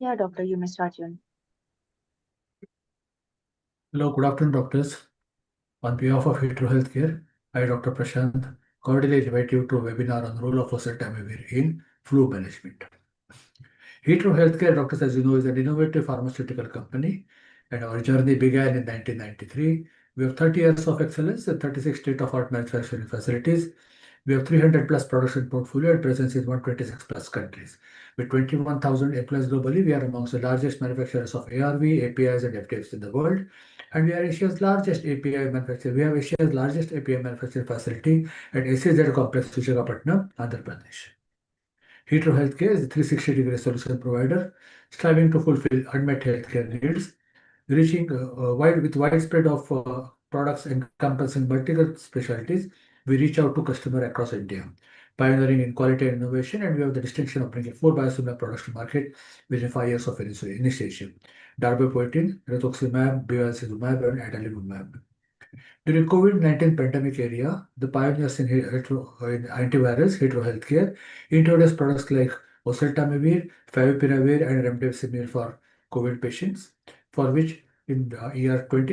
Yeah, doctor, you may start your. Hello, good afternoon, doctors. On behalf of Hetero Healthcare, I, Dr. Prashant, cordially invite you to a webinar on the role of Oseltamivir in flu management. Hetero Healthcare, doctors, as you know, is an innovative pharmaceutical company, and our journey began in 1993. We have 30 years of excellence and 36 state-of-art manufacturing facilities. We have 300 plus production portfolio and presence in 126 plus countries. With 21,000 employees globally, we are amongst the largest manufacturers of ARV, APIs, and FDFs in the world. And we are Asia's largest API manufacturer. We have Asia's largest API manufacturing facility at SEZ Complex, Visakhapatnam, Andhra Pradesh. Hetero Healthcare is a 360-degree solution provider, striving to fulfill unmet healthcare needs, reaching with widespread of products encompassing multiple specialties. We reach out to customers across India, pioneering in quality and innovation, and we have the distinction of bringing 4 biosimilar products to market within 5 years of initiation: darbepoetin, rituximab, bevacizumab, and adalimumab. During COVID-19 pandemic area, the pioneers in antivirus, Hetero Healthcare, introduced products like Oseltamivir, Favipiravir, and Remdesivir for COVID patients, for which in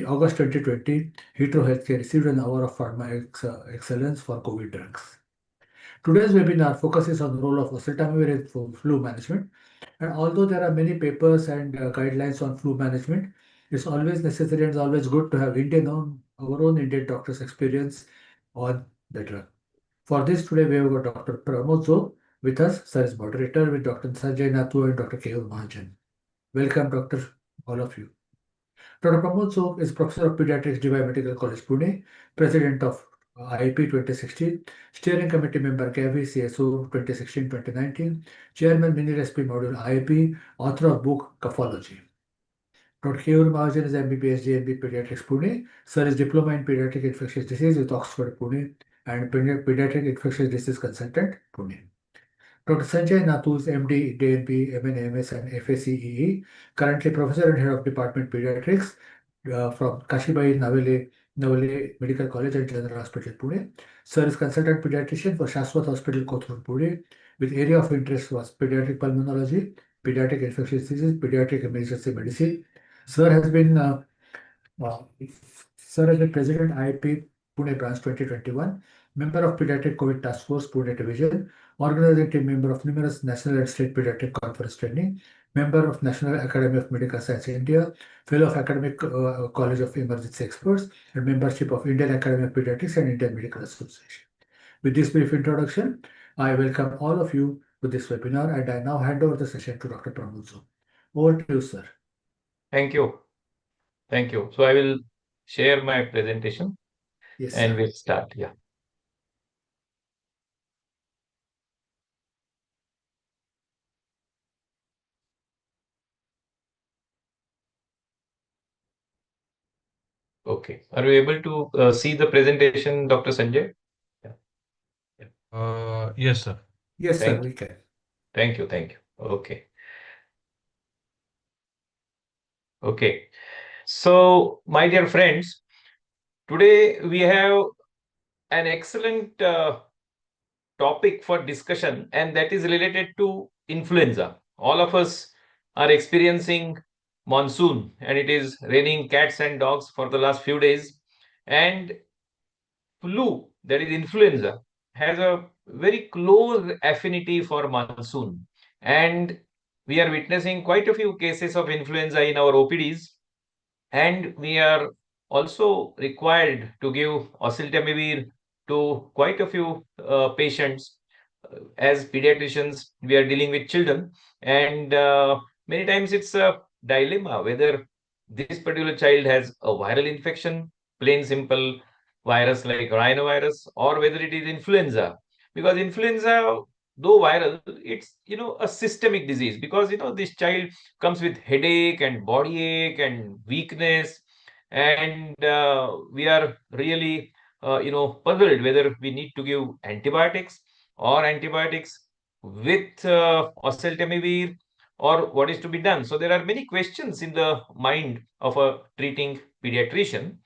August 2020, Hetero Healthcare received an award of Excellence for COVID drugs. Today's webinar focuses on the role of oseltamivir in flu management. And although there are many papers and guidelines on flu management, it's always necessary and it's always good to have our own Indian doctors' experience on the drug. For this, today we have got Dr. Pramod Jog with us, sir is moderator, with Dr. Sanjay Nathu and Dr. Keyur Mahajan. Welcome, Doctor, all of you. Dr. Pramod Jog is Professor of Pediatrics, DY Medical College, Pune, President of IIP 2016, Steering Committee Member KV CSO 2016-2019, Chairman Mini Recipe Module IIP, author of book Caphology. Dr. Keyur Mahajan is MBBS JMB Pediatrics, Pune. Sir is Diploma in Pediatric Infectious Disease with Oxford, Pune, and Pediatric Infectious Disease Consultant, Pune. Dr. Sanjay Nathu is MD, DNP, MNAMS, and FACEE, currently Professor and Head of Department Pediatrics from Kashibai Navale Medical College and General Hospital, Pune. Sir is Consultant Pediatrician for Shaswat Hospital, Kothur, Pune, with area of interest was Pediatric Pulmonology, Pediatric Infectious Disease, Pediatric Emergency Medicine. Sir has been Wow. Sir is the President IIP Pune Branch 2021, member of Pediatric COVID Task Force Pune Division, organizing team member of numerous national and state pediatric conference training, member of National Academy of Medical Science India, fellow of Academic College of Emergency Experts, and membership of Indian Academy of Pediatrics and Indian Medical Association. With this brief introduction, I welcome all of you to this webinar, and I now hand over the session to Dr. Pramod Jog. Over to you, sir. Thank you. Thank you. So I will share my presentation and we'll start. Yeah. Okay. Are you able to see the presentation, Dr. Sanjay? Yes, sir. Yes, sir, we can. Thank you. Thank you. Okay. Okay. So, my dear friends, today we have an excellent topic for discussion, and that is related to influenza. All of us are experiencing monsoon, and it is raining cats and dogs for the last few days. And flu, that is influenza, has a very close affinity for monsoon. And we are witnessing quite a few cases of influenza in our OPDs. And we are also required to give oseltamivir to quite a few patients. As pediatricians, we are dealing with children. And many times it's a dilemma whether this particular child has a viral infection, plain simple virus like rhinovirus, or whether it is influenza. Because influenza, though viral, it's a systemic disease, because this child comes with headache and body ache and weakness, and we are really puzzled whether we need to give antibiotics or antibiotics with oseltamivir, or what is to be done. So there are many questions in the mind of a treating pediatrician.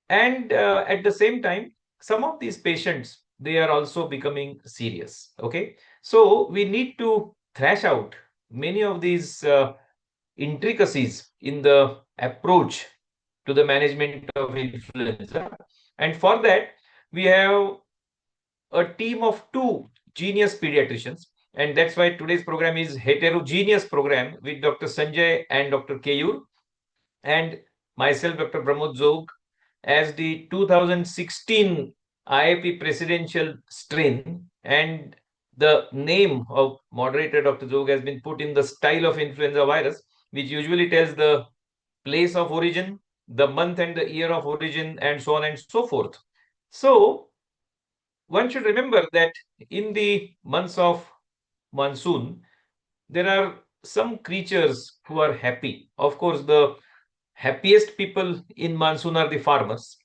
And at the same time, some of these patients, they are also becoming serious. Okay. So we need to thrash out many of these intricacies in the approach to the management of influenza. And for that, we have a team of two genius pediatricians. And that's why today's program is heterogeneous program with Dr. Sanjay and Dr. Keyur and myself, Dr. Pramod Jog, as the 2016 IIP presidential strain, and the name of moderator Dr. Jog has been put in the style of influenza virus, which usually tells the place of origin, the month and the year of origin, and so on and so forth. So one should remember that in the months of monsoon, there are some creatures who are happy. Of course, the happiest people in monsoon are the farmers.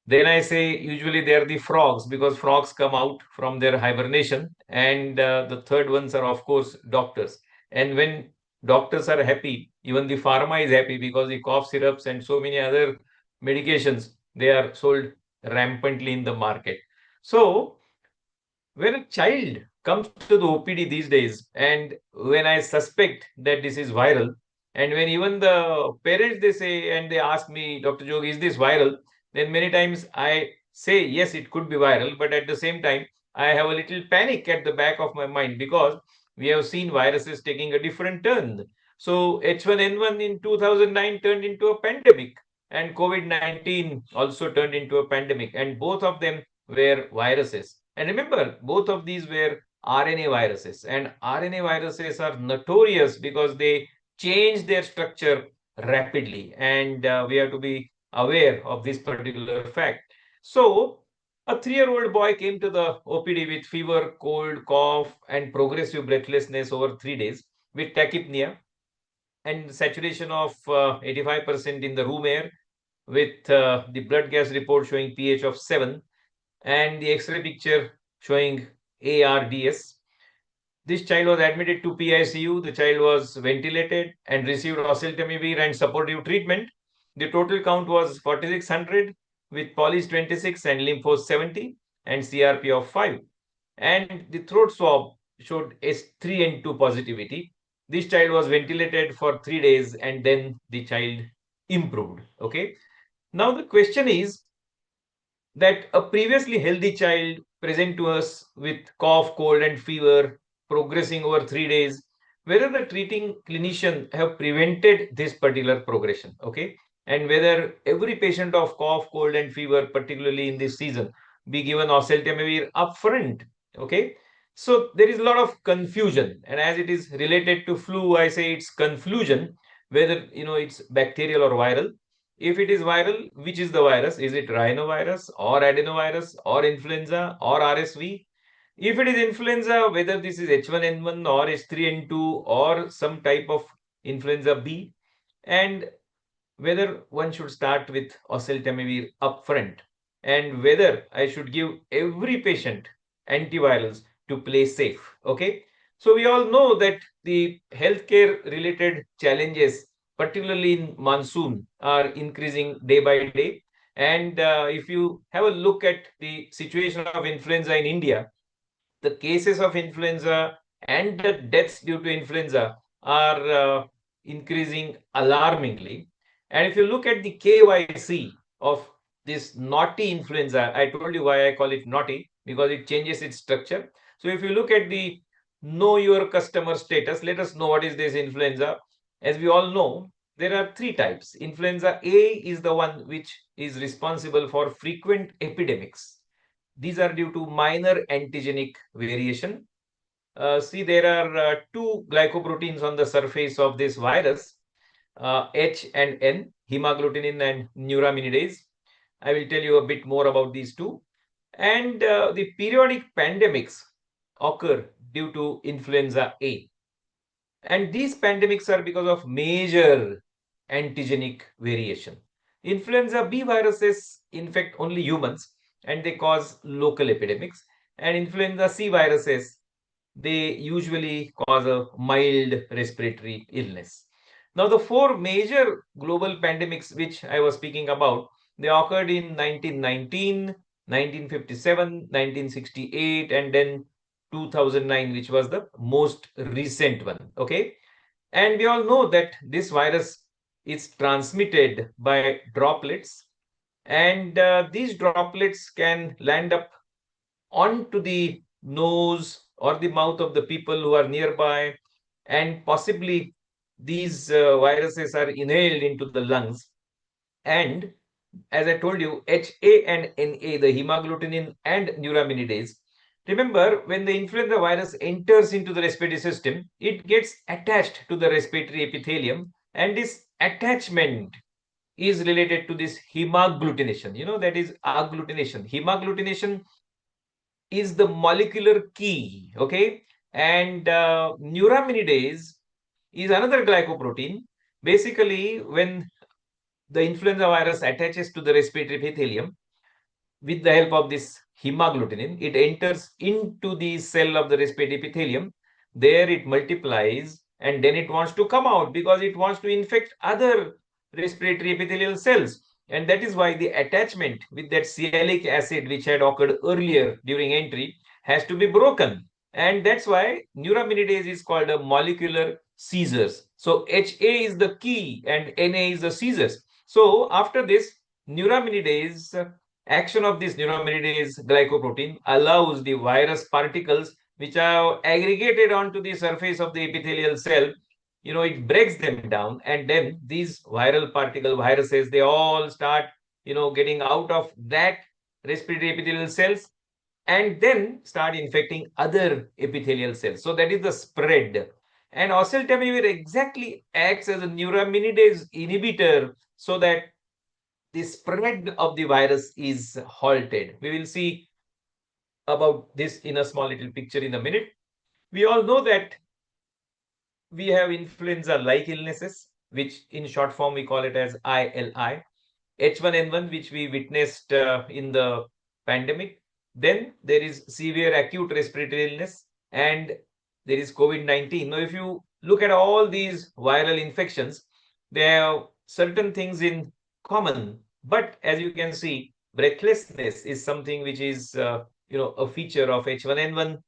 Then I say usually they are the frogs, because frogs come out from their hibernation. And the third ones are, of course, doctors. And when doctors are happy, even the pharma is happy, because the cough syrups and so many other medications, they are sold rampantly in the market. So when a child comes to the OPD these days, and when I suspect that this is viral, and when even the parents they say and they ask me, Dr. Jog, is this viral? Then many times I say, yes, it could be viral, but at the same time, I have a little panic at the back of my mind, because we have seen viruses taking a different turn. So H1N1 in 2009 turned into a pandemic, and COVID-19 also turned into a pandemic, and both of them were viruses. And remember, both of these were RNA viruses, and RNA viruses are notorious because they change their structure rapidly, and we have to be aware of this particular fact. So, a 3-year-old boy came to the OPD with fever, cold, cough, and progressive breathlessness over 3 days with tachypnea and saturation of 85% in the room air, with the blood gas report showing pH of 7 and the X-ray picture showing ARDS. This child was admitted to PICU. The child was ventilated and received Oseltamivir and supportive treatment. The total count was 4600 with Polis 26 and Lymphos 70 and CRP of 5. And the throat swab showed S3N2 positivity. This child was ventilated for 3 days and then the child improved. Okay. Now the question is, that a previously healthy child present to us with cough, cold, and fever progressing over 3 days, whether the treating clinician have prevented this particular progression, okay, and whether every patient of cough, cold, and fever, particularly in this season, be given oseltamivir upfront, okay. So there is a lot of confusion, and as it is related to flu, I say it's confusion whether it's bacterial or viral. If it is viral, which is the virus? Is it rhinovirus or adenovirus or influenza or RSV? If it is influenza, whether this is H1N1 or H3N2 or some type of influenza B, and whether one should start with oseltamivir upfront, and whether I should give every patient antivirals to play safe. Okay. So we all know that the healthcare related challenges, particularly in monsoon, are increasing day by day. And if you have a look at the situation of influenza in India, the cases of influenza and the deaths due to influenza are increasing alarmingly. And if you look at the KYC of this naughty influenza, I told you why I call it naughty, because it changes its structure. So if you look at the know your customer status, let us know what is this influenza. As we all know, there are three types. Influenza A is the one which is responsible for frequent epidemics. These are due to minor antigenic variation. See, there are two glycoproteins on the surface of this virus, H and N, hemagglutinin and neuraminidase. I will tell you a bit more about these two. And the periodic pandemics occur due to influenza A. And these pandemics are because of major antigenic variation. Influenza B viruses infect only humans and they cause local epidemics. And influenza C viruses, they usually cause a mild respiratory illness. Now, the four major global pandemics which I was speaking about, they occurred in 1919, 1957, 1968, and then 2009, which was the most recent one. Okay. And we all know that this virus is transmitted by droplets, and these droplets can land up onto the nose or the mouth of the people who are nearby, and possibly these viruses are inhaled into the lungs. And as I told you, HA and NA, the hemagglutinin and neuraminidase. Remember, when the influenza virus enters into the respiratory system, it gets attached to the respiratory epithelium, and this attachment is related to this hemagglutination. That is agglutination. Hemagglutination is the molecular key, okay? And neuraminidase is another glycoprotein. Basically, when the influenza virus attaches to the respiratory epithelium, with the help of this hemagglutinin, it enters into the cell of the respiratory epithelium. There it multiplies, and then it wants to come out because it wants to infect other respiratory epithelial cells. And that is why the attachment with that sialic acid, which had occurred earlier during entry, has to be broken. And that's why neuraminidase is called a molecular seizures. So HA is the key and NA is the seizures. So after this, neuraminidase action of this neuraminidase glycoprotein allows the virus particles which are aggregated onto the surface of the epithelial cell, it breaks them down, and then these viruses, they all start, getting out of that respiratory epithelial cells and then start infecting other epithelial cells. So that is the spread. And oseltamivir exactly acts as a neuraminidase inhibitor so that the spread of the virus is halted. We will see about this in a small little picture in a minute. We all know that we have influenza-like illnesses, which in short form we call it as ILI, H1N1, which we witnessed in the pandemic. Then there is severe acute respiratory illness, and there is COVID-19. Now, if you look at all these viral infections, they have certain things in common. But as you can see, breathlessness is something which is, a feature of H1N1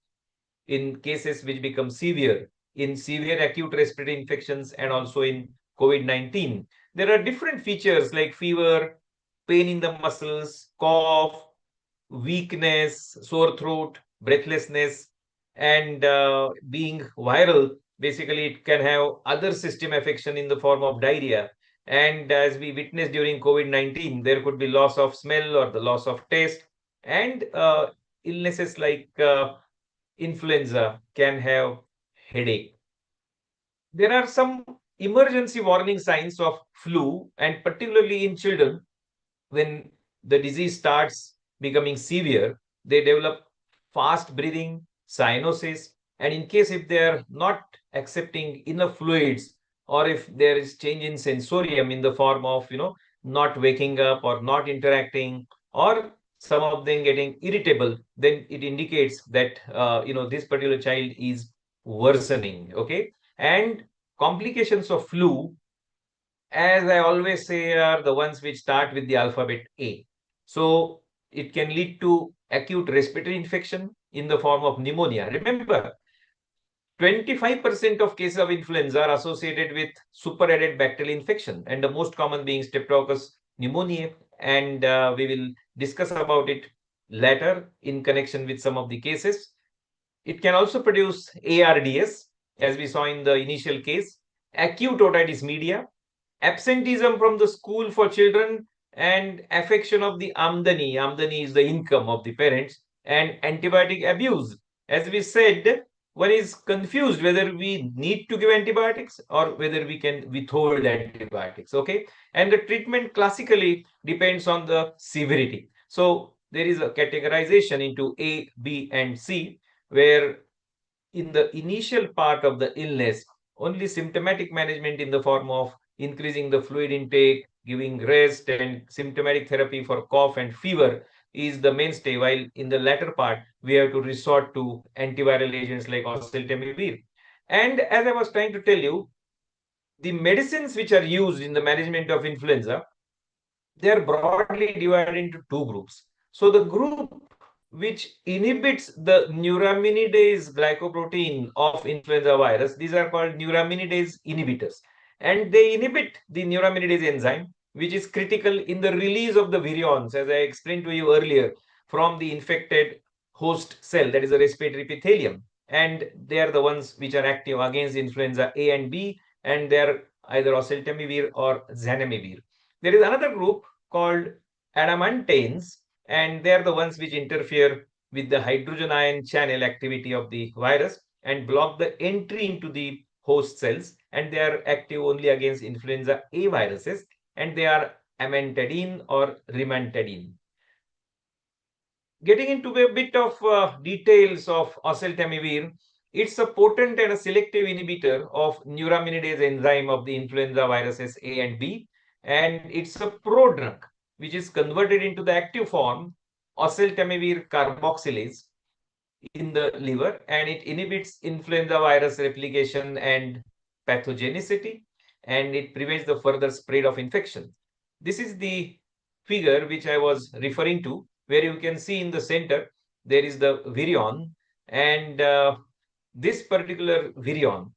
in cases which become severe, in severe acute respiratory infections, and also in COVID-19. There are different features like fever, pain in the muscles, cough, weakness, sore throat, breathlessness, and being viral. Basically, it can have other system affection in the form of diarrhea. And as we witnessed during COVID-19, there could be loss of smell or the loss of taste, and illnesses like influenza can have headache. There are some emergency warning signs of flu, and particularly in children, when the disease starts becoming severe, they develop fast breathing, cyanosis, and in case if they are not accepting enough fluids, or if there is change in sensorium in the form of, not waking up or not interacting, or some of them getting irritable, then it indicates that, this particular child is worsening. Okay. And complications of flu, as I always say, are the ones which start with the alphabet A. So it can lead to acute respiratory infection in the form of pneumonia. Remember, 25% of cases of influenza are associated with superadded bacterial infection, and the most common being Streptococcus pneumoniae. And we will discuss about it later in connection with some of the cases. It can also produce ARDS, as we saw in the initial case, acute otitis media, absenteeism from the school for children, and affection of the amdani. Amdani is the income of the parents, and antibiotic abuse. As we said, one is confused whether we need to give antibiotics or whether we can withhold antibiotics. Okay. And the treatment classically depends on the severity. So there is a categorization into A, B, and C, where in the initial part of the illness, only symptomatic management in the form of increasing the fluid intake, giving rest, and symptomatic therapy for cough and fever is the mainstay, while in the latter part, we have to resort to antiviral agents like oseltamivir. And as I was trying to tell you, the medicines which are used in the management of influenza, they are broadly divided into two groups. So the group which inhibits the neuraminidase glycoprotein of influenza virus. These are called neuraminidase inhibitors. And they inhibit the neuraminidase enzyme, which is critical in the release of the virions, as I explained to you earlier, from the infected host cell, that is the respiratory epithelium. And they are the ones which are active against influenza A and B, and they are either oseltamivir or zanamivir. There is another group called adamantanes, and they are the ones which interfere with the hydrogen ion channel activity of the virus and block the entry into the host cells, and they are active only against influenza A viruses, and they are amantadine or rimantadine. Getting into a bit of details of oseltamivir, it's a potent and a selective inhibitor of neuraminidase enzyme of the influenza viruses A and B, and it's a prodrug which is converted into the active form oseltamivir carboxylase in the liver, and it inhibits influenza virus replication and pathogenicity, and it prevents the further spread of infection. This is the figure which I was referring to, where you can see in the center there is the virion, and this particular virion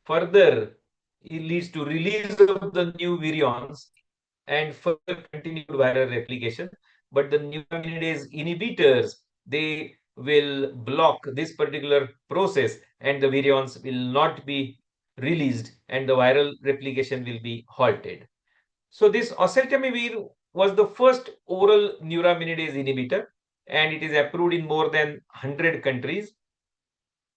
further it leads to release of the new virions and further continued viral replication. But the neuraminidase inhibitors, they will block this particular process, and the virions will not be released, and the viral replication will be halted. So this oseltamivir was the first oral neuraminidase inhibitor, and it is approved in more than 100 countries.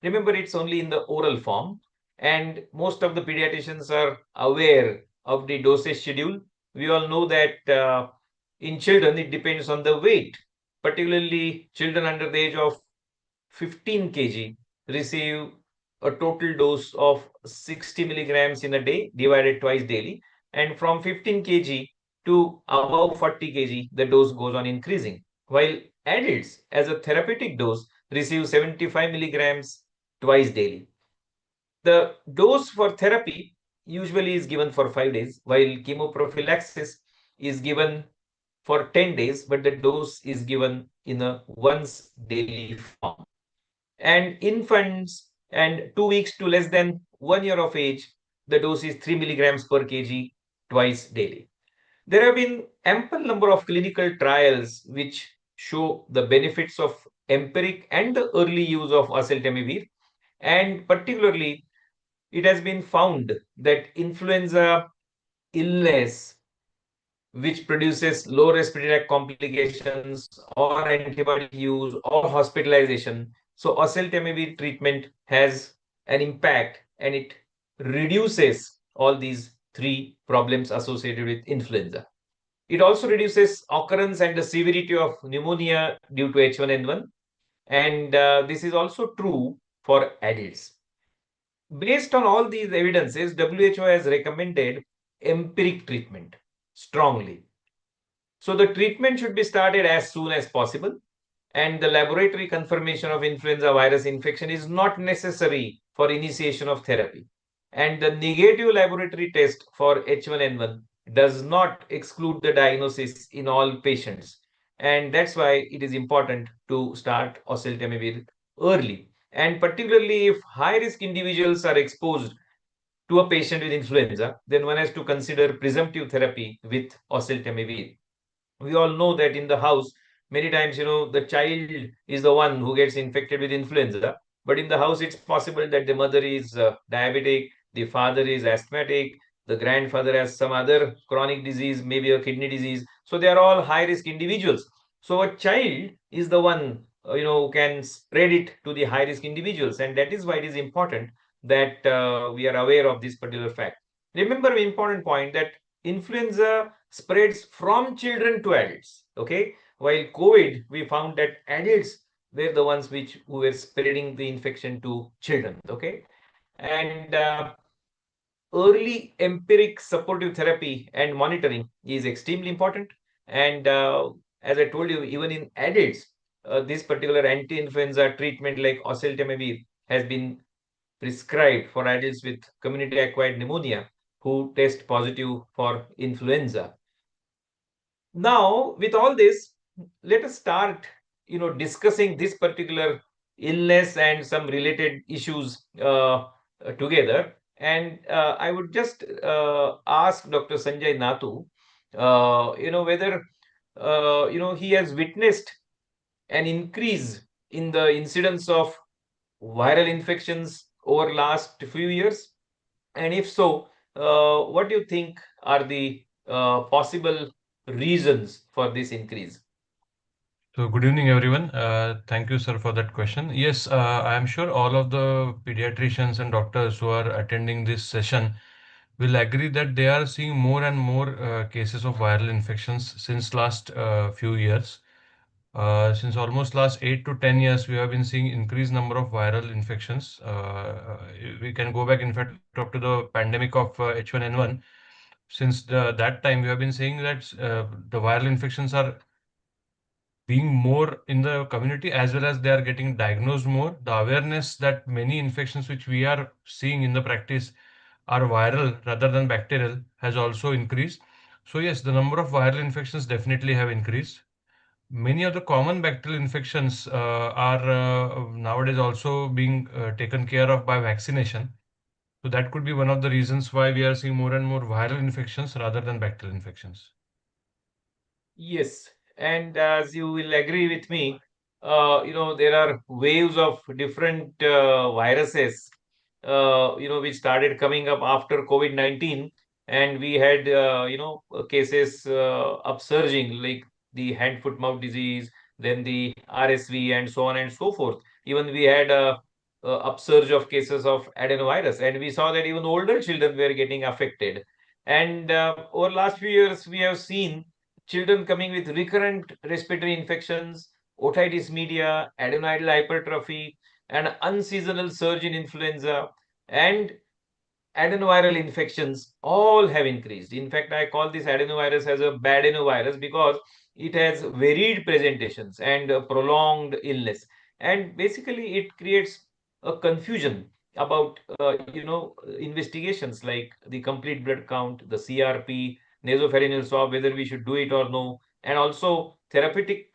Remember, it's only in the oral form, and most of the pediatricians are aware of the dosage schedule. We all know that in children, it depends on the weight. Particularly, children under the age of 15 kg receive a total dose of 60 milligrams in a day, divided twice daily. And from 15 kg to above 40 kg, the dose goes on increasing. While adults, as a therapeutic dose, receive 75 milligrams twice daily. The dose for therapy usually is given for 5 days, while chemoprophylaxis is given for 10 days, but the dose is given in a once daily form. And infants and 2 weeks to less than 1 year of age, the dose is 3 milligrams per kg twice daily. There have been ample number of clinical trials which show the benefits of empiric and the early use of oseltamivir, and particularly it has been found that influenza illness which produces low respiratory tract complications or antibiotic use or hospitalization. So oseltamivir treatment has an impact, and it reduces all these three problems associated with influenza. It also reduces occurrence and the severity of pneumonia due to H1N1, and this is also true for adults. Based on all these evidences, WHO has recommended empiric treatment strongly. So the treatment should be started as soon as possible, and the laboratory confirmation of influenza virus infection is not necessary for initiation of therapy. And the negative laboratory test for H1N1 does not exclude the diagnosis in all patients. And that's why it is important to start oseltamivir early. And particularly if high risk individuals are exposed to a patient with influenza, then one has to consider presumptive therapy with oseltamivir. We all know that in the house, many times, the child is the one who gets infected with influenza, but in the house, it's possible that the mother is diabetic, the father is asthmatic, the grandfather has some other chronic disease, maybe a kidney disease. So they are all high risk individuals. So a child is the one, who can spread it to the high risk individuals. And that is why it is important that we are aware of this particular fact. Remember the important point that influenza spreads from children to adults. Okay, while COVID, we found that adults were the ones who were spreading the infection to children. Okay, and early empiric supportive therapy and monitoring is extremely important. And as I told you, even in adults, this particular anti-influenza treatment like oseltamivir has been prescribed for adults with community-acquired pneumonia who test positive for influenza. Now, with all this, let us start discussing this particular illness and some related issues together. And I would just ask Dr. Sanjay Nathu, whether he has witnessed an increase in the incidence of viral infections over last few years, and if so, what do you think are the possible reasons for this increase? So, good evening, everyone. Thank you, sir, for that question. Yes, I am sure all of the pediatricians and doctors who are attending this session will agree that they are seeing more and more cases of viral infections since last few years. Since almost last 8 to 10 years, we have been seeing increased number of viral infections. We can go back, in fact, up to the pandemic of H1N1. Since that time, we have been saying that the viral infections are being more in the community as well as they are getting diagnosed more. The awareness that many infections which we are seeing in the practice are viral rather than bacterial has also increased. So yes, the number of viral infections definitely have increased. Many of the common bacterial infections are nowadays also being taken care of by vaccination. So that could be one of the reasons why we are seeing more and more viral infections rather than bacterial infections. Yes, and as you will agree with me, there are waves of different viruses, which started coming up after COVID-19, and we had, cases upsurging like the hand, foot, mouth disease, then the RSV, and so on and so forth. Even we had a upsurge of cases of adenovirus, and we saw that even older children were getting affected. And over last few years, we have seen children coming with recurrent respiratory infections, otitis media, adenoidal hypertrophy, and unseasonal surge in influenza, and adenoviral infections all have increased. In fact, I call this adenovirus as a bad adenovirus because it has varied presentations and prolonged illness. And basically, it creates a confusion about, investigations like the complete blood count, the CRP, nasopharyngeal swab, whether we should do it or no, and also therapeutic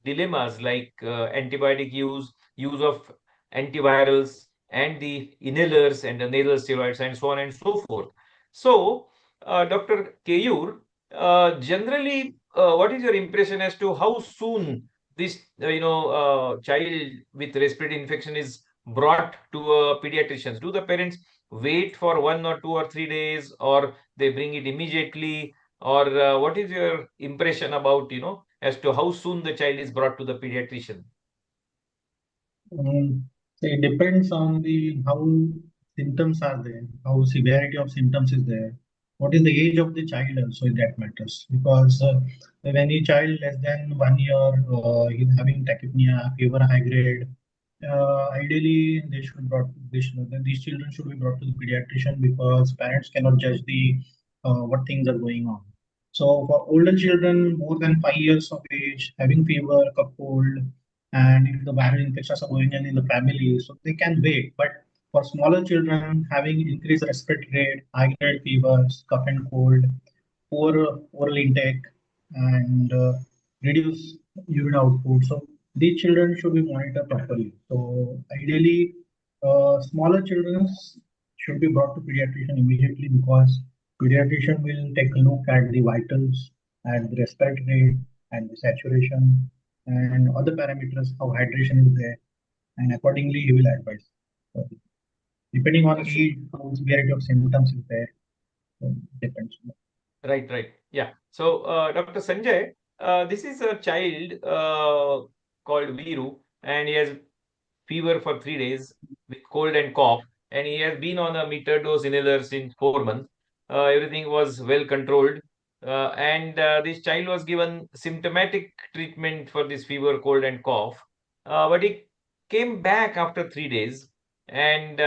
dilemmas like antibiotic use of antivirals, and the inhalers and the nasal steroids, and so on and so forth. So, Dr. Keyur, generally, what is your impression as to how soon this, child with respiratory infection is brought to pediatricians? Do the parents wait for 1 or 2 or 3 days, or they bring it immediately? Or what is your impression about, as to how soon the child is brought to the pediatrician? So it depends on the how symptoms are there, how severity of symptoms is there, what is the age of the child also that matters, because when a child less than 1 year is having tachypnea, fever, high grade, ideally these children should be brought to the pediatrician because parents cannot judge the what things are going on. So for older children more than 5 years of age, having fever, cough, cold, and if the viral infections are going on in the family, so they can wait. But for smaller children having increased respiratory rate, high grade fevers, cough and cold, poor oral intake, and reduce urine output, so these children should be monitored properly. So ideally, smaller children should be brought to pediatrician immediately because pediatrician will take a look at the vitals and the respiratory rate and the saturation and other parameters, how hydration is there, and accordingly he will advise. So, depending on age, how severity of symptoms is there, so depends. Right, right. Yeah. So, Dr. Sanjay, this is a child called Viru, and he has fever for 3 days with cold and cough, and he has been on a meter dose inhaler since 4 months. Everything was well controlled, and this child was given symptomatic treatment for this fever, cold, and cough. But he came back after 3 days, and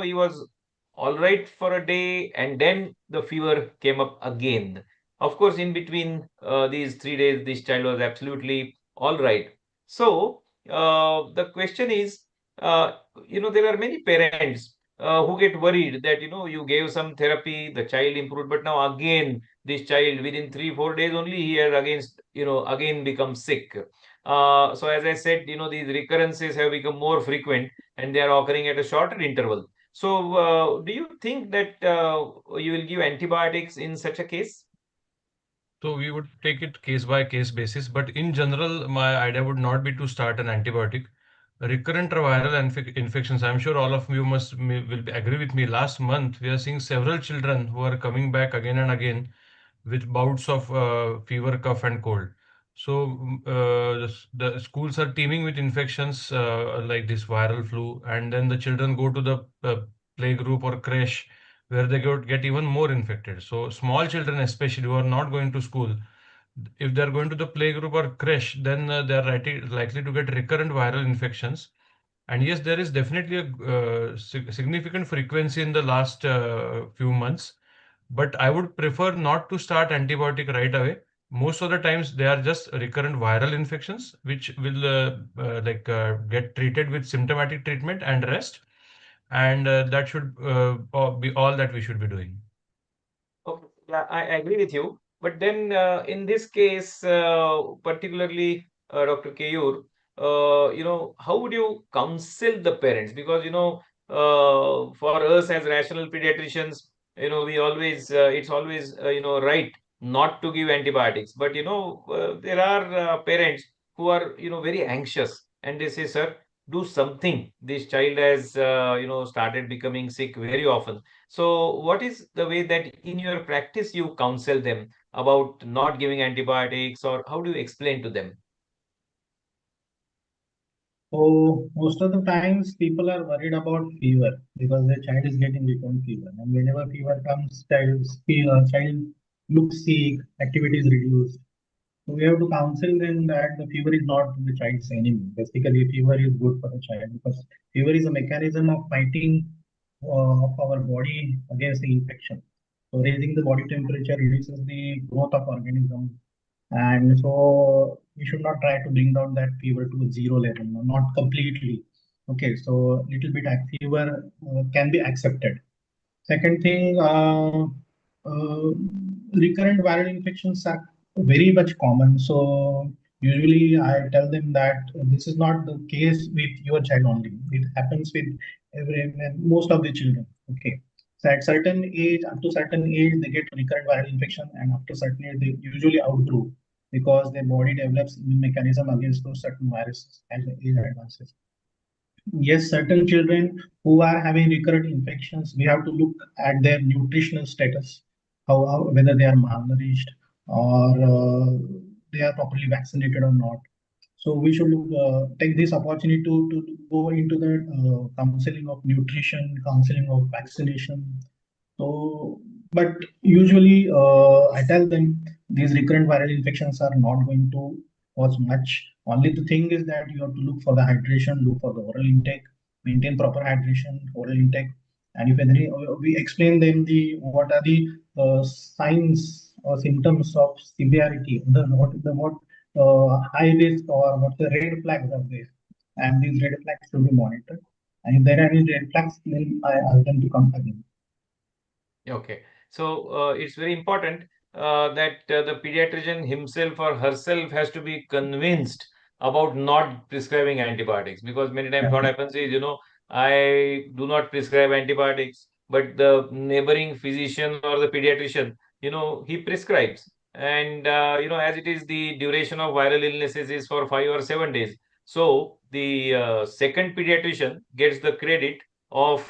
he was all right for a day, and then the fever came up again. Of course, in between these 3 days, this child was absolutely all right. So, the question is, there are many parents who get worried that you gave some therapy, the child improved, but now again this child within 3 4 days only he has again become sick. So as I said, these recurrences have become more frequent and they are occurring at a shorter interval. So do you think that you will give antibiotics in such a case? So we would take it case by case basis, but in general, my idea would not be to start an antibiotic. Recurrent viral infections, I'm sure all of you agree with me. Last month, we are seeing several children who are coming back again and again with bouts of fever, cough, and cold. So the schools are teeming with infections like this viral flu, and then the children go to the play group or creche where they get even more infected. So small children, especially who are not going to school, if they are going to the play group or creche, then they are likely to get recurrent viral infections. And yes, there is definitely a significant frequency in the last few months, but I would prefer not to start antibiotic right away. Most of the times they are just recurrent viral infections, which will get treated with symptomatic treatment and rest. And that should be all that we should be doing. Okay, yeah, I agree with you. But then, in this case, particularly Dr. Kayur, how would you counsel the parents? Because, for us as rational pediatricians, we always, it's always, right not to give antibiotics. But, there are parents who are, very anxious and they say, sir, do something. This child has, started becoming sick very often. So, what is the way that in your practice you counsel them about not giving antibiotics, or how do you explain to them? So most of the times people are worried about fever because their child is getting recurrent fever, and whenever fever comes, child looks sick, activity is reduced. So we have to counsel them that the fever is not the child's enemy. Basically, fever is good for the child because fever is a mechanism of fighting of our body against the infection. So raising the body temperature reduces the growth of organism, and so we should not try to bring down that fever to a zero level, no, not completely. Okay, so little bit of fever can be accepted. Second thing, recurrent viral infections are very much common. So usually I tell them that this is not the case with your child only. It happens with most of the children. Okay. So at certain age, up to certain age, they get recurrent viral infection, and after certain age, they usually outgrow because their body develops immune mechanism against those certain viruses as the age advances. Yes, certain children who are having recurrent infections, we have to look at their nutritional status, whether they are malnourished or they are properly vaccinated or not. So we should take this opportunity to go into the counseling of nutrition, counseling of vaccination. So, but usually I tell them these recurrent viral infections are not going to cause much. Only the thing is that you have to look for the hydration, look for the oral intake, maintain proper hydration, oral intake, and if any, we explain them the what are the signs or symptoms of severity, what high risk or what the red flags are there, and these red flags should be monitored. And if there are any red flags, then I ask them to come again. Okay, so it's very important that the pediatrician himself or herself has to be convinced about not prescribing antibiotics, because many times what happens is, I do not prescribe antibiotics, but the neighboring physician or the pediatrician, he prescribes. And, as it is, the duration of viral illnesses is for 5 or 7 days. So the second pediatrician gets the credit of,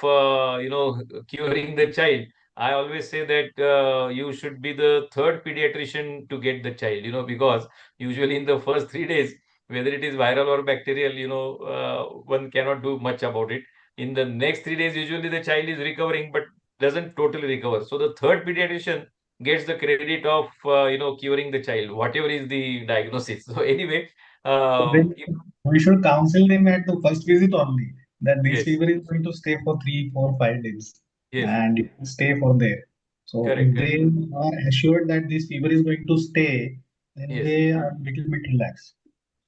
curing the child. I always say that you should be the third pediatrician to get the child, because usually in the first 3 days, whether it is viral or bacterial, one cannot do much about it. In the next 3 days, usually the child is recovering, but doesn't totally recover. So the third pediatrician gets the credit of, curing the child, whatever is the diagnosis. So anyway, Then we should counsel them at the first visit only that this yes, fever is going to stay for 3, 4, 5 days yes, and it will stay for there. So correct, if correct. they are assured that this fever is going to stay, then Yes, they are a little bit relaxed.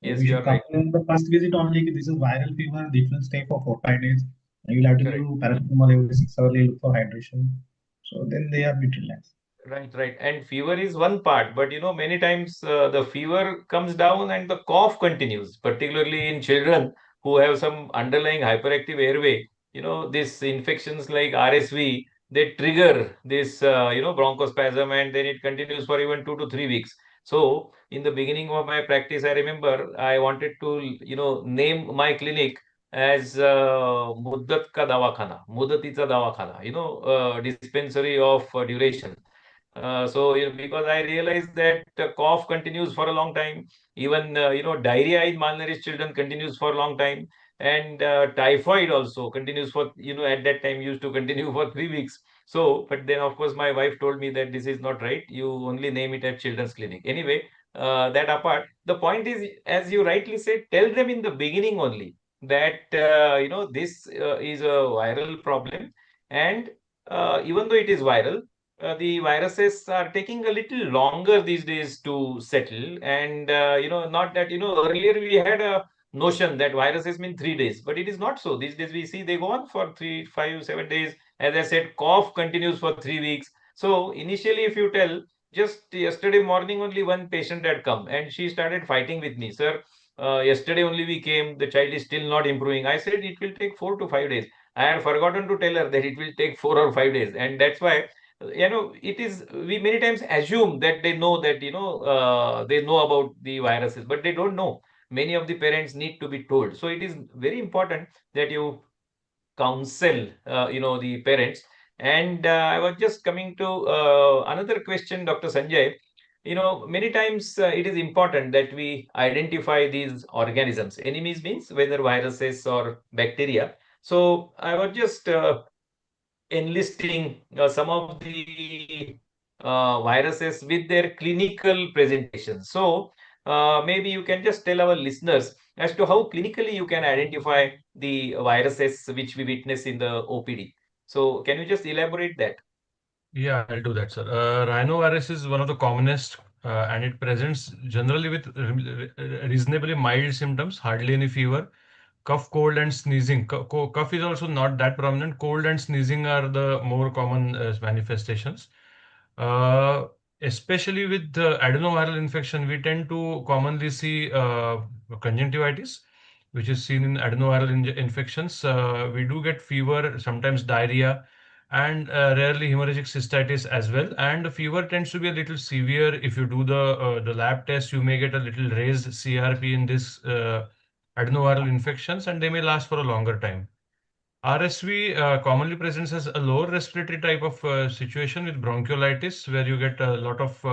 So yes, we you should are right. counsel them the first visit only. This is viral fever. This will stay for 4, 5 days. And you'll have to give Correct. paracetamol every 6 hours, look for hydration. So then they are a bit relaxed. Right, right. And fever is one part, but many times the fever comes down and the cough continues, particularly in children who have some underlying hyperactive airway. These infections like RSV, they trigger this, bronchospasm, and then it continues for even 2 to 3 weeks. So, in the beginning of my practice, I remember I wanted to, name my clinic as Muddat ka Dawakhana, Muddaticha Dawakhana, dispensary of duration. So, because I realized that cough continues for a long time, even diarrhea in malnourished children continues for a long time, and typhoid also continues for at that time used to continue for 3 weeks. So, but then of course my wife told me that this is not right. You only name it at children's clinic. Anyway, that apart, the point is, as you rightly said, tell them in the beginning only that this is a viral problem, and even though it is viral, the viruses are taking a little longer these days to settle. And, not that, earlier we had a notion that viruses mean 3 days, but it is not so. These days we see they go on for 3, 5, 7 days. As I said, cough continues for 3 weeks. So initially, if you tell, just yesterday morning only one patient had come and she started fighting with me, sir. Yesterday only we came, the child is still not improving. I said it will take 4 to 5 days. I had forgotten to tell her that it will take 4 or 5 days, and that's why it is, we many times assume that they know that they know about the viruses, but they don't know. Many of the parents need to be told. So it is very important that you counsel the parents. And I was just coming to another question, Dr. Sanjay. Many times it is important that we identify these organisms. Enemies means whether viruses or bacteria. So I was just enlisting some of the viruses with their clinical presentation. So maybe you can just tell our listeners as to how clinically you can identify the viruses which we witness in the OPD. So can you just elaborate that? Yeah, I'll do that, sir. Rhinovirus is one of the commonest, and it presents generally with reasonably mild symptoms, hardly any fever, cough, cold, and sneezing. Cough is also not that prominent. Cold and sneezing are the more common manifestations. Uh, Especially with the adenoviral infection, we tend to commonly see conjunctivitis, which is seen in adenoviral infections. We do get fever, sometimes diarrhea, and rarely hemorrhagic cystitis as well. And the fever tends to be a little severe. If you do the lab test, you may get a little raised CRP in this adenoviral infections, and they may last for a longer time. RSV commonly presents as a lower respiratory type of situation with bronchiolitis, where you get a lot of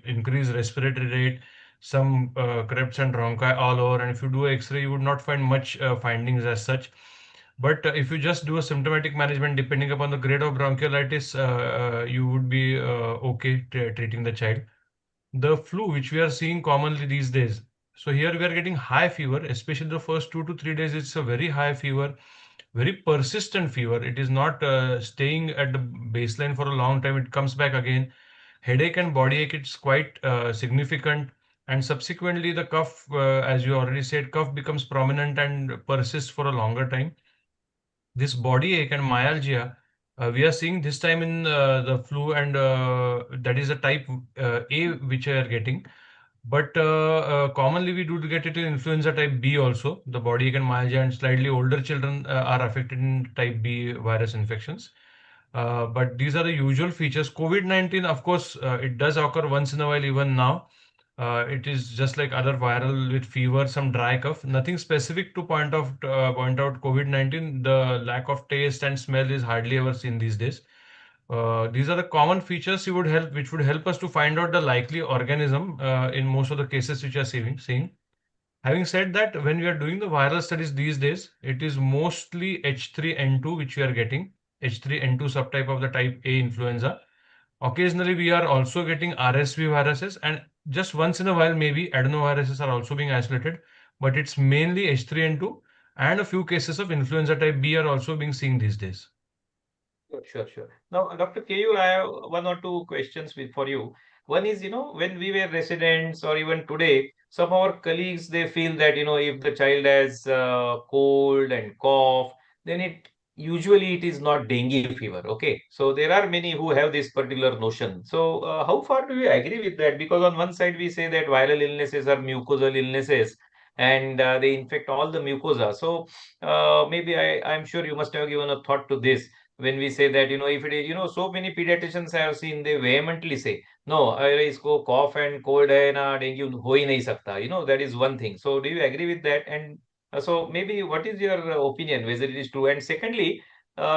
increased respiratory rate, some creps and bronchi all over. And if you do X-ray, you would not find much findings as such. But if you just do a symptomatic management, depending upon the grade of bronchiolitis, you would be okay treating the child. The flu, which we are seeing commonly these days. So here we are getting high fever, especially the first 2 to 3 days. It's a very high fever, very persistent fever. It is not staying at the baseline for a long time. It comes back again. Headache and body ache, it's quite significant. And subsequently, the cough, as you already said, cough becomes prominent and persists for a longer time. This body ache and myalgia, we are seeing this time in the flu, and that is a type A which we are getting. But commonly we do get it in influenza type B also. The body ache and myalgia, and slightly older children are affected in type B virus infections. But these are the usual features. COVID-19, of course, it does occur once in a while, even now. It is just like other viral with fever, some dry cough. Nothing specific to point out COVID-19. The lack of taste and smell is hardly ever seen these days. These are the common features which would help us to find out the likely organism in most of the cases which are seeing. Having said that, when we are doing the viral studies these days, it is mostly H3N2 which we are getting, H3N2 subtype of the type A influenza. Occasionally, we are also getting RSV viruses, and just once in a while, maybe adenoviruses are also being isolated, but it's mainly H3N2, and a few cases of influenza type B are also being seen these days. Sure, sure, sure. Now, Dr. Keyur, I have one or two questions for you. One is, when we were residents or even today, some of our colleagues, they feel that, if the child has cold and cough, then it is not dengue fever. Okay, so there are many who have this particular notion. So how far do you agree with that? Because on one side we say that viral illnesses are mucosal illnesses, and they infect all the mucosa. So maybe I'm sure you must have given a thought to this when we say that, if it is, so many pediatricians I have seen, they vehemently say, no, अरे इसको cough and cold है ना, dengue हो ही नहीं सकता. That is one thing. So do you agree with that? And so maybe what is your opinion, whether it is true? And secondly,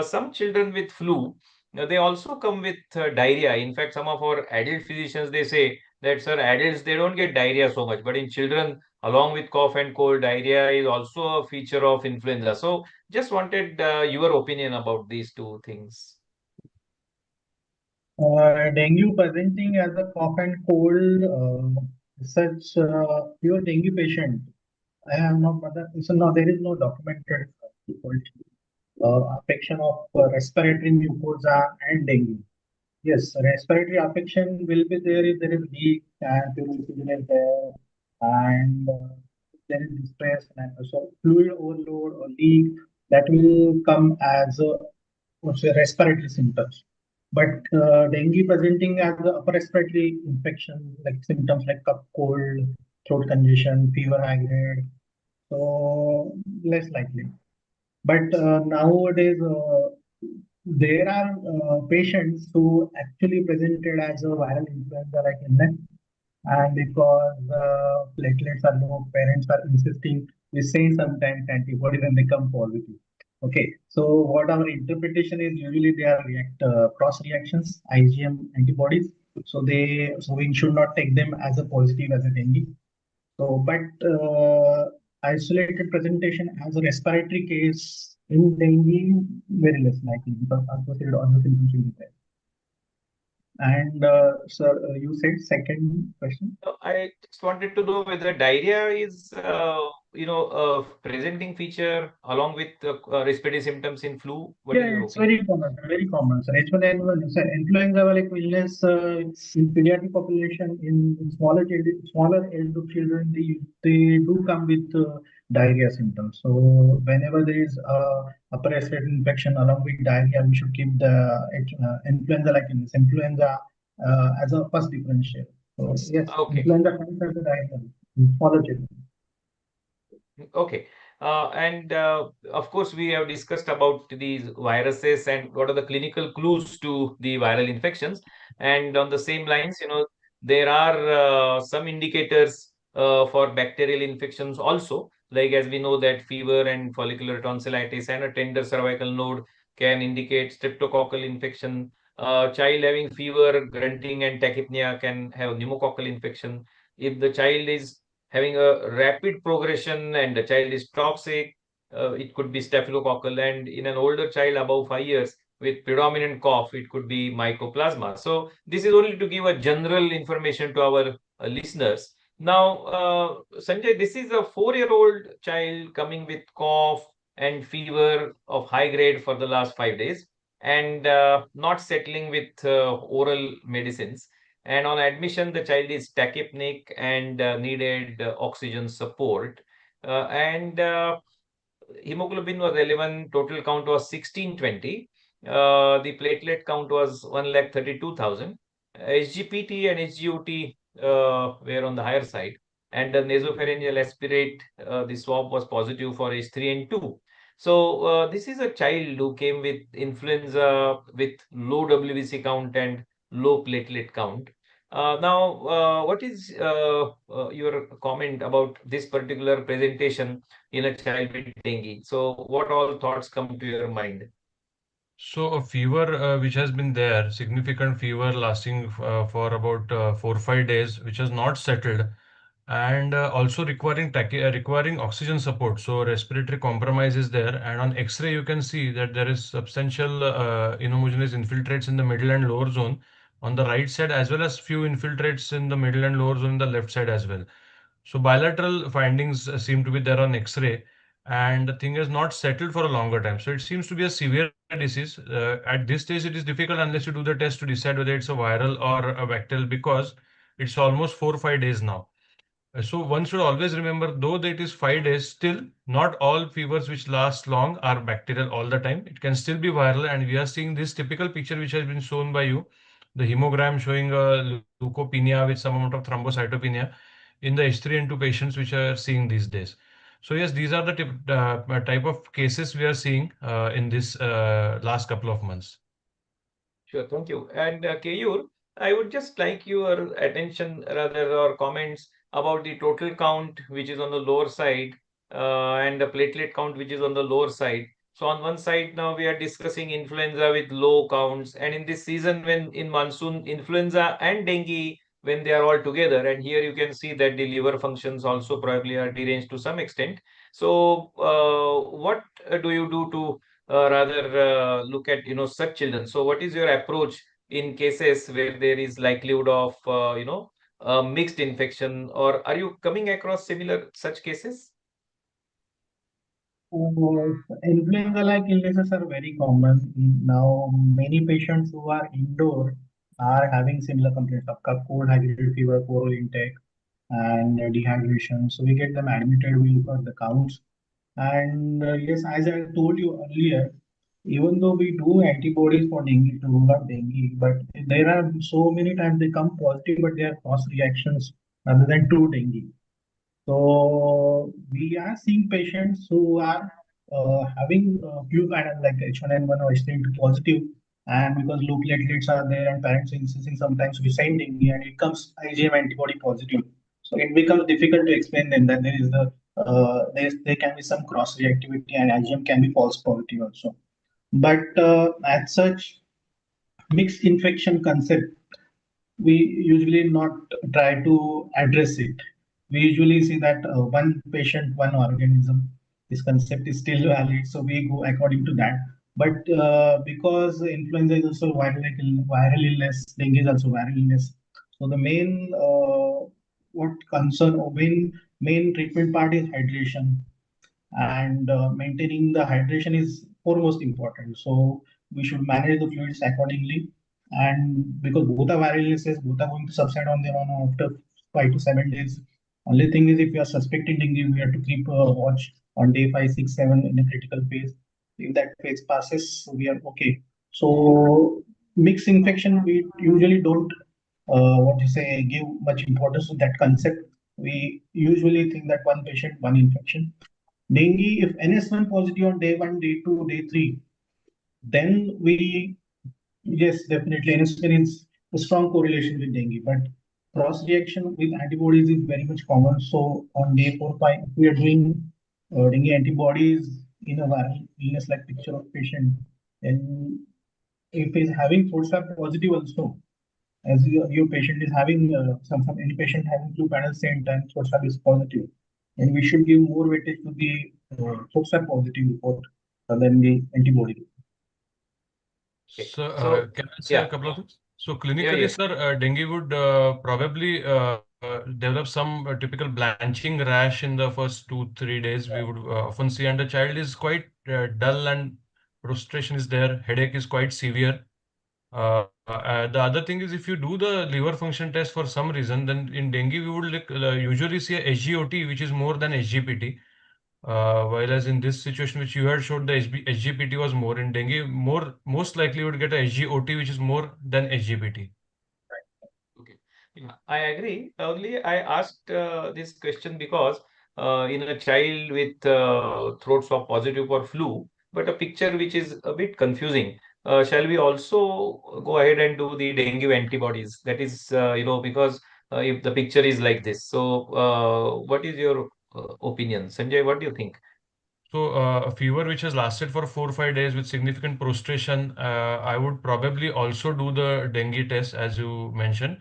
some children with flu, they also come with diarrhea. In fact, some of our adult physicians, they say that, sir, adults, they don't get diarrhea so much, but in children, along with cough and cold, diarrhea is also a feature of influenza. So just wanted your opinion about these two things. Dengue presenting as a cough and cold, such pure dengue patient, I have no, so no, there is no documented affection of respiratory mucosa and dengue. Yes, respiratory affection will be there if there is leak and purification is there, and there is distress and so fluid overload or leak that will come as what's the respiratory symptoms. But dengue presenting as the upper respiratory infection, like symptoms like cough, cold, throat congestion, fever high grade, so less likely. But nowadays, there are patients who actually presented as a viral influenza like illness, and because platelets are low, parents are insisting we say sometimes antibodies and they come positive. Okay, so what our interpretation is, usually they are cross reactions, IgM antibodies. So we should not take them as a positive as a dengue. So, but isolated presentation as a respiratory case in dengue, very less likely because associated other symptoms will be there. And sir, you said second question. I just wanted to know whether diarrhea is, a presenting feature along with respiratory symptoms in flu. What is Yeah, your it's opinion? very common, very common. So H1N1, so influenza like illness in pediatric population in smaller age group children, they do come with diarrhea symptoms. So whenever there is upper respiratory infection along with diarrhea, we should keep the influenza like illness, influenza as a first differential. So yes, Okay. influenza comes as a diarrhea in smaller children. Okay. And of course, we have discussed about these viruses and what are the clinical clues to the viral infections. And on the same lines, there are some indicators for bacterial infections also. Like as we know that fever and follicular tonsillitis and a tender cervical node can indicate streptococcal infection. Child having fever, grunting, and tachypnea can have pneumococcal infection. If the child is having a rapid progression and the child is toxic, it could be staphylococcal, and in an older child above 5 years with predominant cough, it could be mycoplasma. So this is only to give a general information to our listeners. Now, Sanjay, this is a 4-year-old child coming with cough and fever of high grade for the last 5 days and not settling with oral medicines. And on admission, the child is tachypnic and needed oxygen support. And hemoglobin was 11, total count was 1620. The platelet count was 132,000. SGPT and SGOT were on the higher side. And the nasopharyngeal aspirate, the swab was positive for H3 and 2. So this is a child who came with influenza with low WBC count and low platelet count. Now, what is your comment about this particular presentation in a child with dengue? So, what all thoughts come to your mind? So a fever which has been there, significant fever lasting for about 4 or 5 days, which has not settled, and also requiring oxygen support. So respiratory compromise is there, and on X-ray you can see that there is substantial inhomogeneous infiltrates in the middle and lower zone on the right side, as well as few infiltrates in the middle and lower zone in the left side as well. So bilateral findings seem to be there on X-ray, and the thing has not settled for a longer time. So it seems to be a severe disease. At this stage, it is difficult unless you do the test to decide whether it's a viral or a bacterial, because it's almost 4 or 5 days now. So one should always remember, though that is 5 days, still not all fevers which last long are bacterial all the time. It can still be viral, and we are seeing this typical picture which has been shown by you, the hemogram showing leukopenia with some amount of thrombocytopenia in the H3N2 patients which are seeing these days. So yes, these are the type of cases we are seeing in this last couple of months. Sure, thank you. And Keyur, I would just like your attention rather or comments about the total count, which is on the lower side, and the platelet count, which is on the lower side. So on one side now we are discussing influenza with low counts, and in this season when in monsoon, influenza and dengue when they are all together, and here you can see that the liver functions also probably are deranged to some extent. So what do you do to rather look at such children? So what is your approach in cases where there is likelihood of mixed infection, or are you coming across similar such cases? Influenza-like illnesses are very common. Now, many patients who are indoor are having similar complaints of cough, cold, high-grade fever, oral intake, and dehydration. So we get them admitted, we look at the counts. And yes, as I told you earlier, even though we do antibodies for dengue to rule out dengue, but there are so many times they come positive, but they are cross reactions rather than true dengue. So we are seeing patients who are having few kind of like H1N1 or H3N2 positive, and because low platelets are there and parents are insisting sometimes we send dengue and it comes IgM antibody positive. So it becomes difficult to explain them that there can be some cross reactivity and IgM can be false positive also. But as such, mixed infection concept we usually not try to address it. We usually see that one patient, one organism. This concept is still valid, so we go according to that. But because influenza is also viral illness, dengue is also viral illness. So the main what concern or main treatment part is hydration, and maintaining the hydration is foremost important. So we should manage the fluids accordingly. And because both are viral illnesses, both are going to subside on their own after 5 to 7 days. Only thing is, if you are suspecting dengue, we have to keep a watch on day 5, 6, 7 in a critical phase. If that phase passes, we are okay. So mixed infection, we usually don't what you say give much importance to that concept. We usually think that one patient, one infection. Dengue, if NS1 positive on day 1, day 2, day 3, then we, yes, definitely NS1 is a strong correlation with dengue. But cross reaction with antibodies is very much common. So on day 4, 5, if we are doing dengue antibodies in a viral illness like picture of patient, then if he's having throat swab positive also, as your patient is having some any patient having flu panel same time throat swab is positive, and we should give more weightage to the throat swab positive report than the antibody. Okay. So, So can I say a yeah, couple of things? So, yeah, clinically, yes. sir, dengue would probably develop some typical blanching rash in the first 2, 3 days. We would often see, and the child is quite dull and prostration is there. Headache is quite severe. The other thing is, if you do the liver function test for some reason, then in dengue we would usually see a SGOT, which is more than SGPT. Whereas in this situation, which you had showed, the SGPT was more in dengue, most likely would get a SGOT, which is more than SGPT. Okay. Yeah, I agree. Only I asked this question because in a child with throat swab positive for flu, but a picture which is a bit confusing. Shall we also go ahead and do the dengue antibodies? That is, because if the picture is like this. So, what is your opinion? Sanjay, what do you think? So, a fever which has lasted for 4 or 5 days with significant prostration, I would probably also do the dengue test, as you mentioned,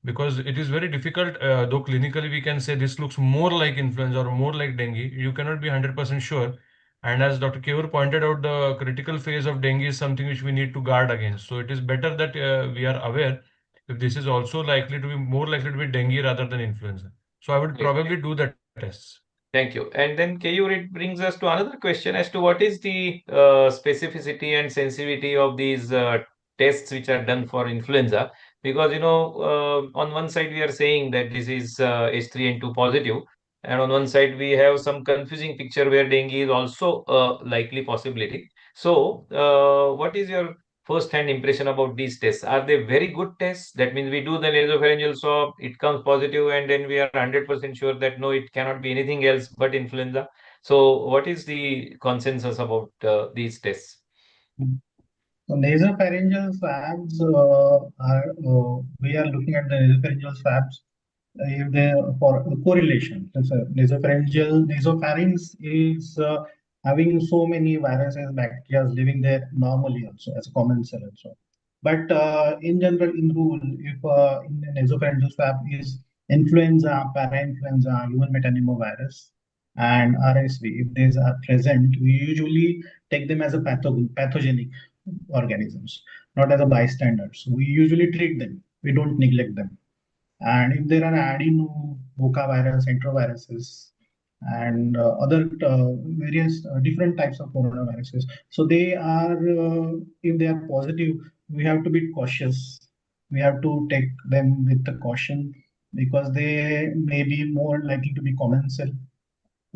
because it is very difficult, though clinically we can say this looks more like influenza or more like dengue, you cannot be 100% sure. And as Dr. Kevur pointed out, the critical phase of dengue is something which we need to guard against. So, it is better that we are aware if this is also likely to be more likely to be dengue rather than influenza. So, I would Right. probably do the tests. Thank you. And then, Keyur, it brings us to another question as to what is the specificity and sensitivity of these tests which are done for influenza. Because on one side we are saying that this is H3N2 positive, and on one side we have some confusing picture where dengue is also a likely possibility. So, what is your first-hand impression about these tests? Are they very good tests? That means we do the nasopharyngeal swab, it comes positive, and then we are 100% sure that no, it cannot be anything else but influenza. So, what is the consensus about these tests? So nasopharyngeal swabs we are looking at the nasopharyngeal swabs if they for correlation. So nasopharynx is having so many viruses, bacteria living there normally also as a common cell also. But in general, in rule, if in the nasopharyngeal swab is influenza, parainfluenza, human metapneumovirus, and RSV, if these are present, we usually take them as a pathogenic organisms, not as a bystanders. We usually treat them. We don't neglect them. And if there are adenovirus, enteroviruses, and other various different types of coronaviruses, so they are, if they are positive, we have to be cautious. We have to take them with the caution because they may be more likely to be commensal.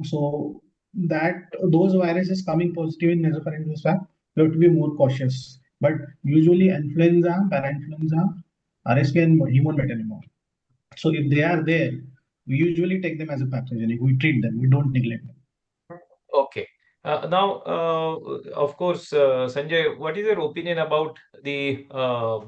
So that those viruses coming positive in nasopharyngeal swab, we have to be more cautious. But usually influenza, parainfluenza, RSV, and human metapneumovirus. So if they are there, we usually take them as a pathogenic. We treat them. We don't neglect them. Okay. Now, of course, Sanjay, what is your opinion about the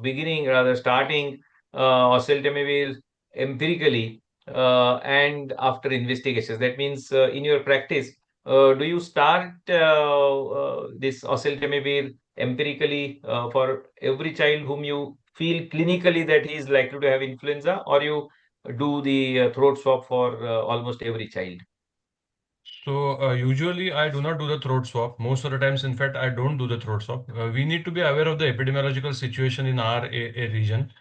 beginning, rather starting Oseltamivir empirically and after investigations? That means in your practice, do you start this Oseltamivir empirically for every child whom you feel clinically that he is likely to have influenza, or you do the throat swab for almost every child? So usually I do not do the throat swab. Most of the times, in fact, I don't do the throat swab. We need to be aware of the epidemiological situation in our a region.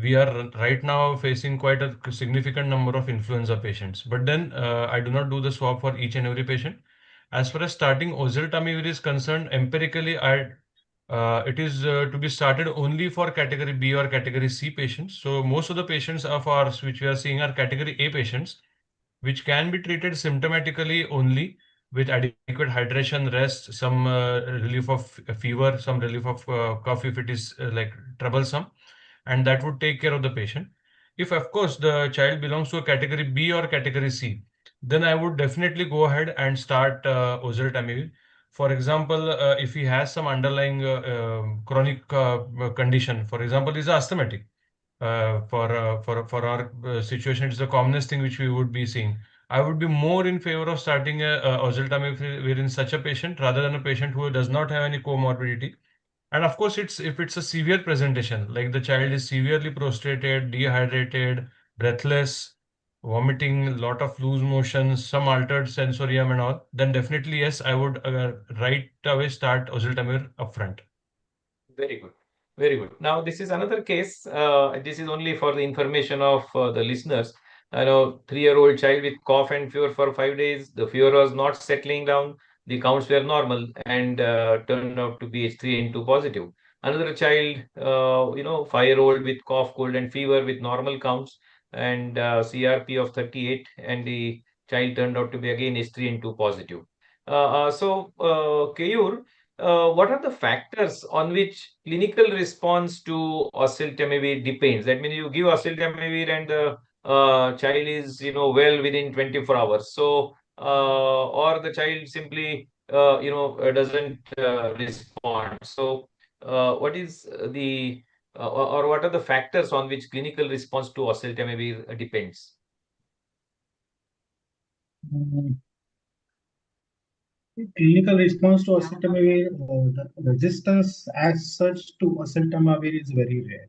We are right now facing quite a significant number of influenza patients. But then I do not do the swab for each and every patient. As far as starting oseltamivir is concerned, empirically, it is to be started only for category B or category C patients. So most of the patients of ours which we are seeing are category A patients which can be treated symptomatically only with adequate hydration, rest, some relief of fever, some relief of cough if it is like troublesome, and that would take care of the patient. If, of course, the child belongs to a category B or category C, then I would definitely go ahead and start oseltamivir. For example, if he has some underlying chronic condition, for example, he's asthmatic, for our situation, it's the commonest thing which we would be seeing. I would be more in favor of starting a oseltamivir in such a patient rather than a patient who does not have any comorbidity. And of course, it's if it's a severe presentation, like the child is severely prostrated, dehydrated, breathless, vomiting, lot of loose motions, some altered sensorium and all, then definitely yes, I would right away start oseltamivir upfront. Very good. Very good. Now, this is another case. This is only for the information of the listeners. I know 3-year-old child with cough and fever for 5 days. The fever was not settling down. The counts were normal and turned out to be H3N2 positive. Another child, 5-year-old with cough, cold, and fever with normal counts and CRP of 38, and the child turned out to be again H3N2 positive. Keyur, what are the factors on which clinical response to oseltamivir depends? That means you give oseltamivir and the child is, well within 24 hours. So, or the child simply, doesn't respond. So, what is the or what are the factors on which clinical response to oseltamivir depends? Mm, Clinical response to oseltamivir, the resistance as such to oseltamivir is very rare.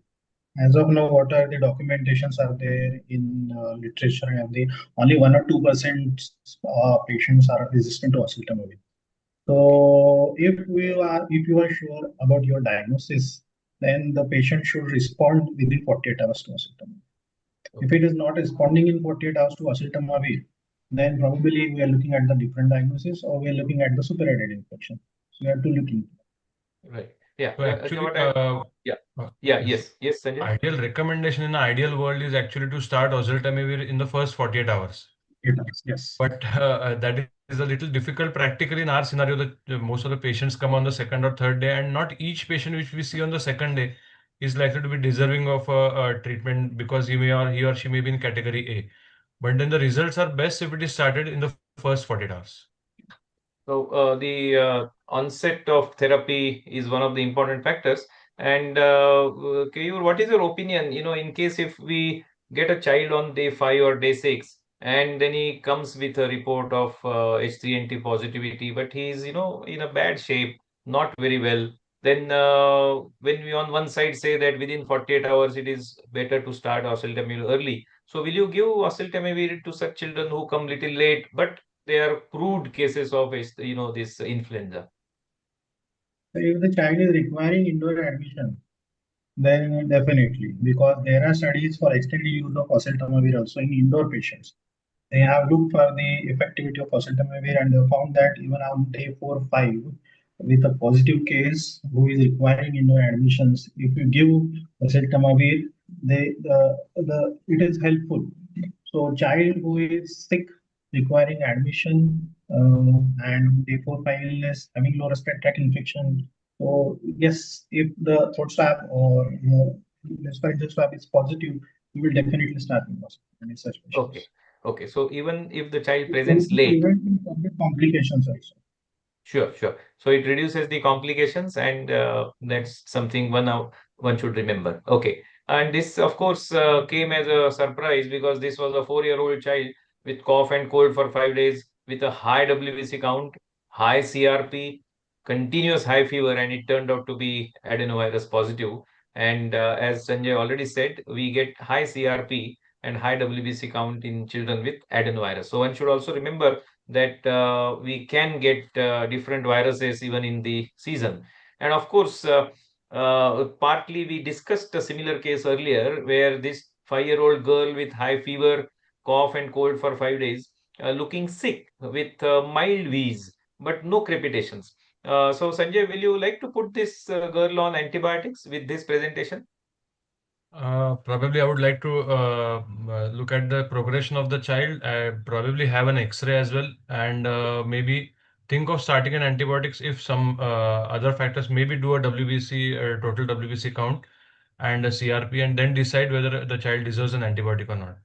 As of now, what are the documentations are there in literature? And the only 1 or 2% patients are resistant to oseltamivir. Okay. So if you are sure about your diagnosis, then the patient should respond within 48 hours to oseltamivir. If it Okay. is not responding in 48 hours to oseltamivir, then probably we are looking at the different diagnosis or we are looking at the superadded infection. So we have to look into. Right. Yeah, So actually, what I, yeah, yes, yes, Sanjay. ideal recommendation in an ideal world is actually to start oseltamivir in the first 48 hours. It does, yes. But that is a little difficult practically in our scenario. That most of the patients come on the second or third day, and not each patient which we see on the second day is likely to be deserving of a treatment because he or she may be in category A. But then the results are best if it is started in the first 48 hours. So the onset of therapy is one of the important factors. And Keyur, what is your opinion? In case if we get a child on day 5 or day 6, and then he comes with a report of H3N2 positivity, but he is, in a bad shape, not very well. Then when we on one side say that within 48 hours it is better to start oseltamivir early. So will you give oseltamivir to such children who come little late, but they are proved cases of this influenza? So if the child is requiring indoor admission, then definitely, because there are studies for extended use of oseltamivir also in indoor patients. They have looked for the effectivity of oseltamivir and they found that even on day 4 or 5, with a positive case who is requiring indoor admissions, if you give oseltamivir, it is helpful. So child who is sick, requiring admission, and day 4 or 5 illness, having low respiratory tract infection. So yes, if the throat swab or respiratory swab is positive, we will definitely start with oseltamivir in such Okay. patients. Okay. So even if the child It can presents late, prevent the complications also. sure, sure. So it reduces the complications, and that's something one should remember. Okay. And this, of course, came as a surprise because this was a 4-year-old child with cough and cold for 5 days, with a high WBC count, high CRP, continuous high fever, and it turned out to be adenovirus positive. And as Sanjay already said, we get high CRP and high WBC count in children with adenovirus. So one should also remember that we can get different viruses even in the season. And of course, partly we discussed a similar case earlier where this 5-year-old girl with high fever, cough, and cold for 5 days, looking sick with mild wheeze, but no crepitations. So, Sanjay, will you like to put this girl on antibiotics with this presentation? Probably I would like to look at the progression of the child. Probably have an X-ray as well, and maybe think of starting an antibiotics if some other factors. Maybe do a WBC, total WBC count, and a CRP, and then decide whether the child deserves an antibiotic or not.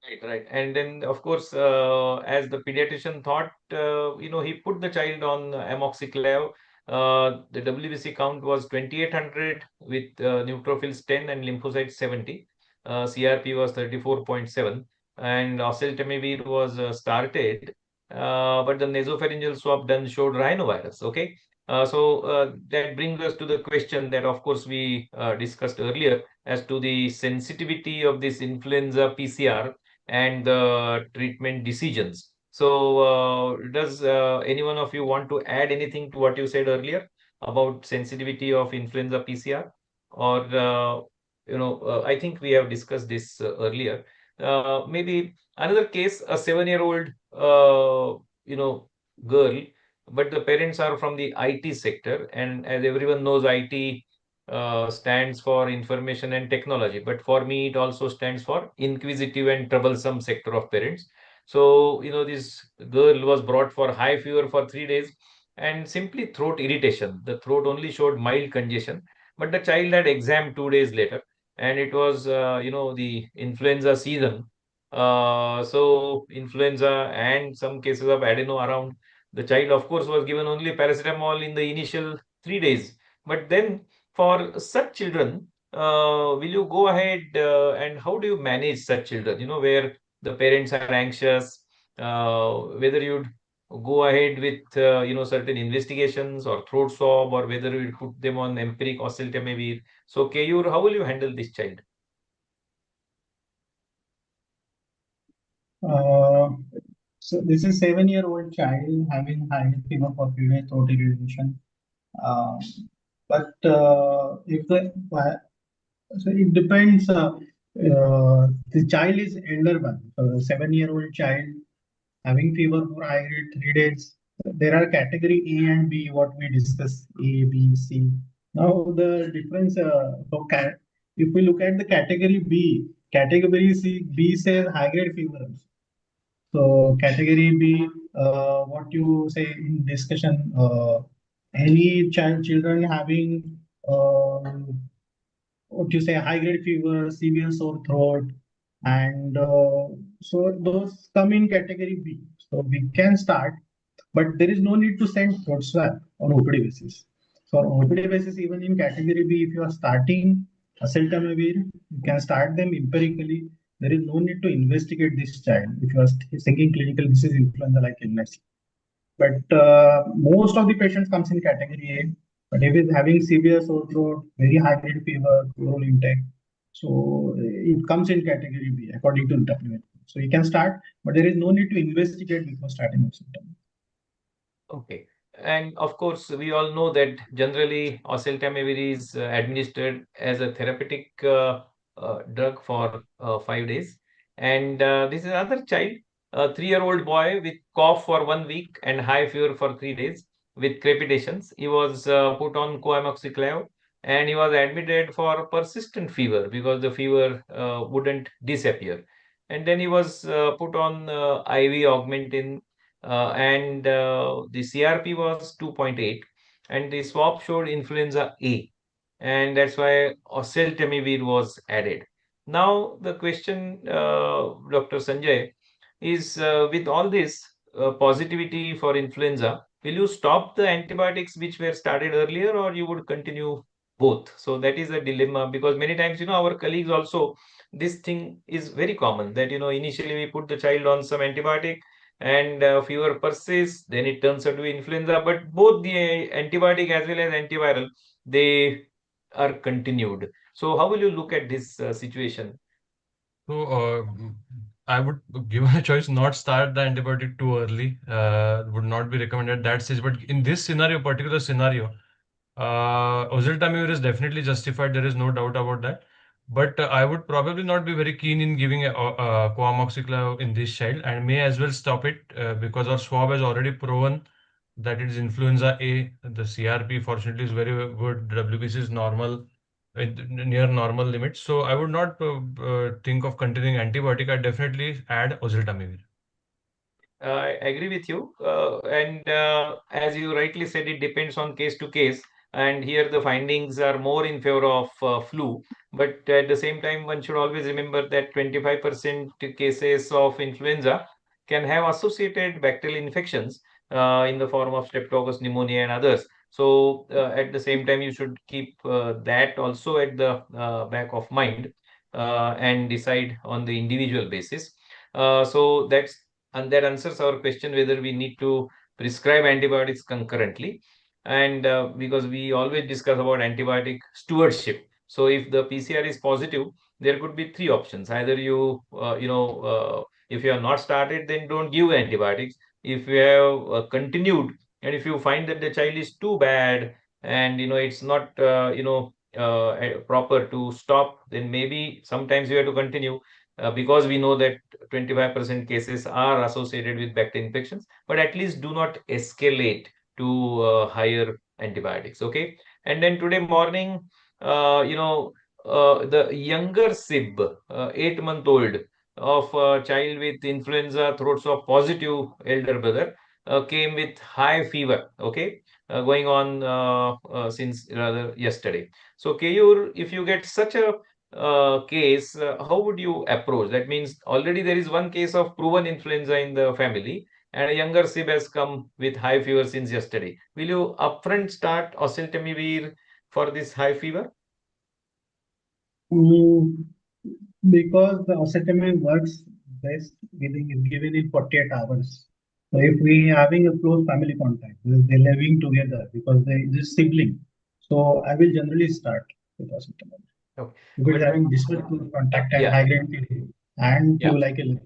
Right, right. And then, of course, as the pediatrician thought, he put the child on amoxiclav. The WBC count was 2800 with neutrophils 10 and lymphocytes 70. CRP was 34.7, and oseltamivir was started, but the nasopharyngeal swab done showed rhinovirus. Okay. So that brings us to the question that, of course, we discussed earlier as to the sensitivity of this influenza PCR and the treatment decisions. So, does any one of you want to add anything to what you said earlier about sensitivity of influenza PCR? Or, I think we have discussed this earlier. Maybe another case, a 7-year-old, girl, but the parents are from the IT sector, and as everyone knows, IT stands for information and technology, but for me it also stands for inquisitive and troublesome sector of parents. So this girl was brought for high fever for 3 days and simply throat irritation. The throat only showed mild congestion, but the child had exam 2 days later, and it was the influenza season. So influenza and some cases of adeno around. The child, of course, was given only paracetamol in the initial 3 days, but then for such children, will you go ahead and how do you manage such children, where the parents are anxious, whether you'd go ahead with, certain investigations or throat swab, or whether you put them on empiric oseltamivir. So, Keyur, how will you handle this child? Uh, so this is 7-year-old child having high fever for 3 days, throat irritation. Uh, but if the so it depends. The child is elder one. So 7-year-old child having fever for high grade 3 days. There are category A and B. What we discuss A, B, C. Now the difference, if we look at the category B says high grade fevers. So category B, what you say in discussion, any children having what you say high grade fever, severe sore throat, and so those come in category B. So we can start, but there is no need to send throat swab on OPD basis. So on OPD basis, even in category B, if you are starting Oseltamivir, you can start them empirically. There is no need to investigate this child if you are thinking clinical disease influenza-like illness. But most of the patients comes in category A. But if is having severe sore throat, very high grade fever, oral intake, so it comes in category B according to the WHO. So you can start, but there is no need to investigate before starting of symptoms. Okay. And of course, we all know that generally oseltamivir is administered as a therapeutic drug for 5 days. And this is another child, a 3-year-old boy with cough for 1 week and high fever for 3 days with crepitations. He was put on coamoxiclav and he was admitted for persistent fever because the fever wouldn't disappear. And then he was put on IV augmentin and the CRP was 2.8, and the swab showed influenza A, and that's why oseltamivir was added. Now the question, Dr. Sanjay, is with all this positivity for influenza, will you stop the antibiotics which were started earlier, or you would continue both? So that is a dilemma because many times, our colleagues also, this thing is very common that, initially we put the child on some antibiotic and fever persists, then it turns out to be influenza. But both the antibiotic as well as antiviral, they are continued. So how will you look at this situation? So, I would, given a choice, not start the antibiotic too early. Would not be recommended at that stage. But in this scenario, particular scenario, oseltamivir is definitely justified. There is no doubt about that. But I would probably not be very keen in giving a coamoxiclav in this child, and may as well stop it because our swab has already proven that it is influenza A. The CRP, fortunately, is very good. WBC is normal, near normal limits. So I would not think of continuing antibiotic. I definitely add oseltamivir. I agree with you. And as you rightly said, it depends on case to case. And here the findings are more in favor of flu. But at the same time, one should always remember that 25% cases of influenza can have associated bacterial infections in the form of streptococcus pneumonia and others. So at the same time, you should keep that also at the back of mind and decide on the individual basis. So that answers our question whether we need to prescribe antibiotics concurrently. And because we always discuss about antibiotic stewardship. So if the PCR is positive, there could be three options. Either if you have not started, then don't give antibiotics. If you have continued, and if you find that the child is too bad and it's not proper to stop, then maybe sometimes you have to continue because we know that 25% cases are associated with bacterial infections, but at least do not escalate to higher antibiotics. Okay. And then today morning, the younger SIB, 8-month-old of a child with influenza throat swab positive elder brother, came with high fever. Okay. Going on since rather yesterday. So, Kayur, if you get such a case, how would you approach? That means already there is one case of proven influenza in the family, and a younger sib has come with high fever since yesterday. Will you upfront start oseltamivir for this high fever? Mm, because the oseltamivir works best within given in 48 hours. So if we having a close family contact, they're living together because they this sibling. So I will generally start with oseltamivir. Okay. If it's But having distant close contact and yeah, high grade fever and yeah. flu like illness,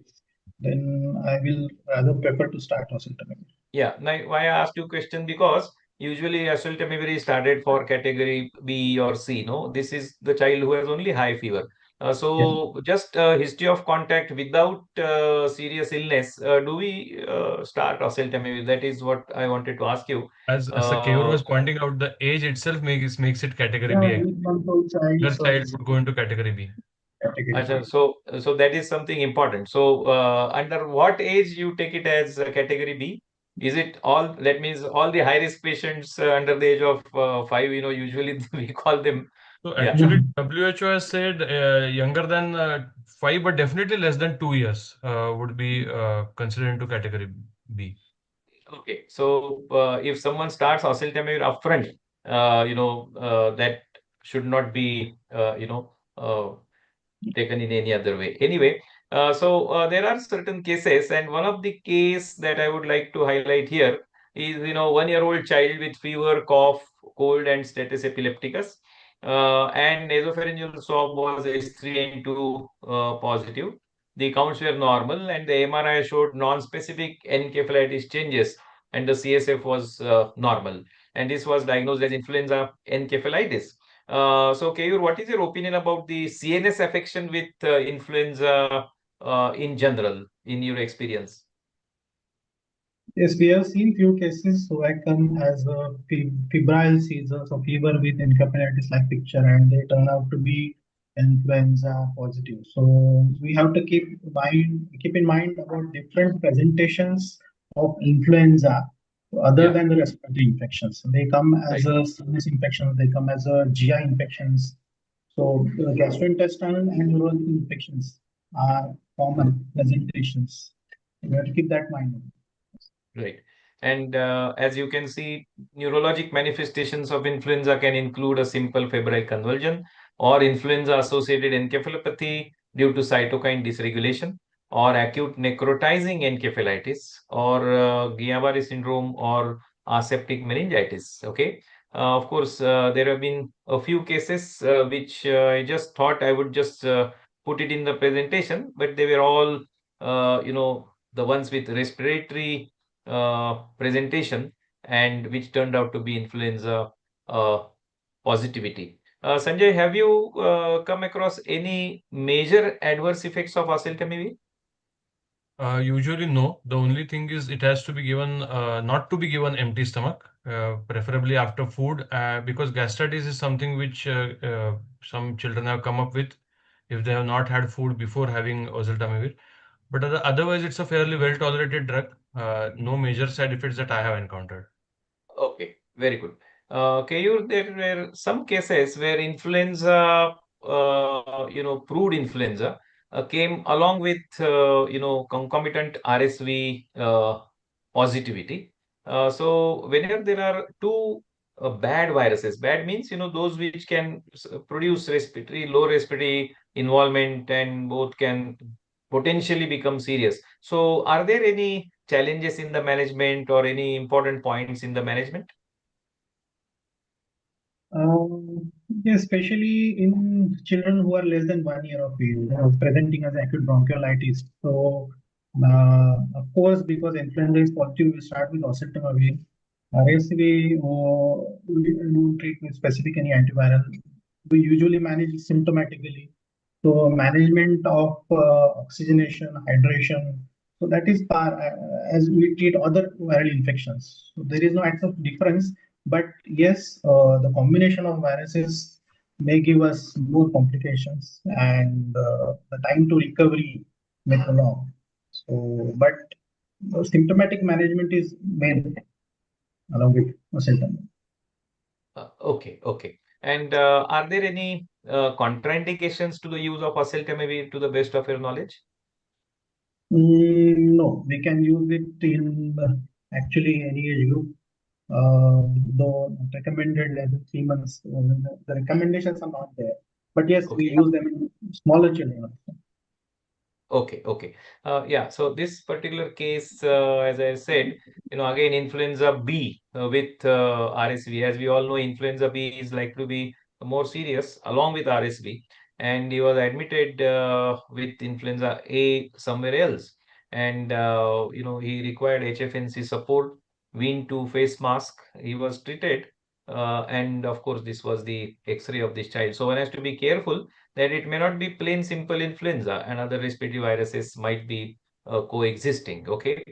then I will rather prefer to start oseltamivir. Yeah, now why I asked you question because usually oseltamivir is started for category B or C. No, this is the child who has only high fever. Yes. So just history of contact without serious illness. Do we start oseltamivir? That is what I wanted to ask you. As Keyur Uh, was pointing out, the age itself makes it category Yeah, B. Actually, 8-month-old child, your so child it's would go into category B. category Acha, B. so that is something important. So under what age you take it as category B? Is it all, that means all the high risk patients under the age of 5, usually we call them, So yeah. actually, No. WHO has said younger than 5, but definitely less than 2 years would be considered into category B. Okay, so if someone starts oseltamivir upfront, that should not be, taken in any other way. Anyway, there are certain cases, and one of the case that I would like to highlight here is, 1-year-old child with fever, cough, cold, and status epilepticus, and nasopharyngeal swab was H3N2 positive. The counts were normal, and the MRI showed non-specific encephalitis changes, and the CSF was normal, and this was diagnosed as influenza encephalitis. So, Keyur, what is your opinion about the CNS affection with influenza in general, in your experience? Yes, we have seen few cases who have come as a febrile seizures or fever with encephalitis-like picture, and they turn out to be influenza positive. So we have to keep in mind about different presentations of influenza other Yeah, than the respiratory infections. They come as right, a sinus infections, they come as a GI infections. So gastrointestinal and neurological infections are common presentations. We have to keep that in mind. right. And as you can see, neurologic manifestations of influenza can include a simple febrile convulsion or influenza-associated encephalopathy due to cytokine dysregulation, or acute necrotizing encephalitis, or Guillain-Barré syndrome, or aseptic meningitis. Okay. Of course, there have been a few cases which I just thought I would just put it in the presentation, but they were all, the ones with respiratory presentation, and which turned out to be influenza uh, positivity. Sanjay, have you come across any major adverse effects of oseltamivir? Usually, no. The only thing is it has to be given, not to be given empty stomach, preferably after food, because gastritis is something which some children have come up with if they have not had food before having oseltamivir. But otherwise, it's a fairly well tolerated drug. No major side effects that I have encountered. Okay, very good. Kayur, there were some cases where influenza, proved influenza, came along with, concomitant RSV positivity. So whenever there are two bad viruses, bad means, those which can produce low respiratory involvement, and both can potentially become serious. So are there any challenges in the management or any important points in the management? Yes, especially in children who are less than 1 year of age, presenting as acute bronchiolitis. So, of course, because influenza is positive, we start with oseltamivir. RSV, we don't treat with specific any antiviral. We usually manage symptomatically. So, management of oxygenation, hydration. So that is as we treat other viral infections. So there is no actual difference, but yes, the combination of viruses may give us more complications, and the time to recovery may prolong. So, but symptomatic management is main along with symptoms. Okay, okay. And are there any contraindications to the use of oseltamivir to the best of your knowledge? No, we can use it in actually any age group. Though recommended less than 3 months, the recommendations are not there. But yes, we Okay. use them in smaller children. Okay, okay. Yeah, so this particular case, as I said, again, influenza B with RSV. As we all know, influenza B is likely to be more serious along with RSV. And he was admitted with influenza A somewhere else. And, he required HFNC support, weaned to face mask. He was treated. And of course, this was the X-ray of this child. So one has to be careful that it may not be plain simple influenza and other respiratory viruses might be coexisting. Okay.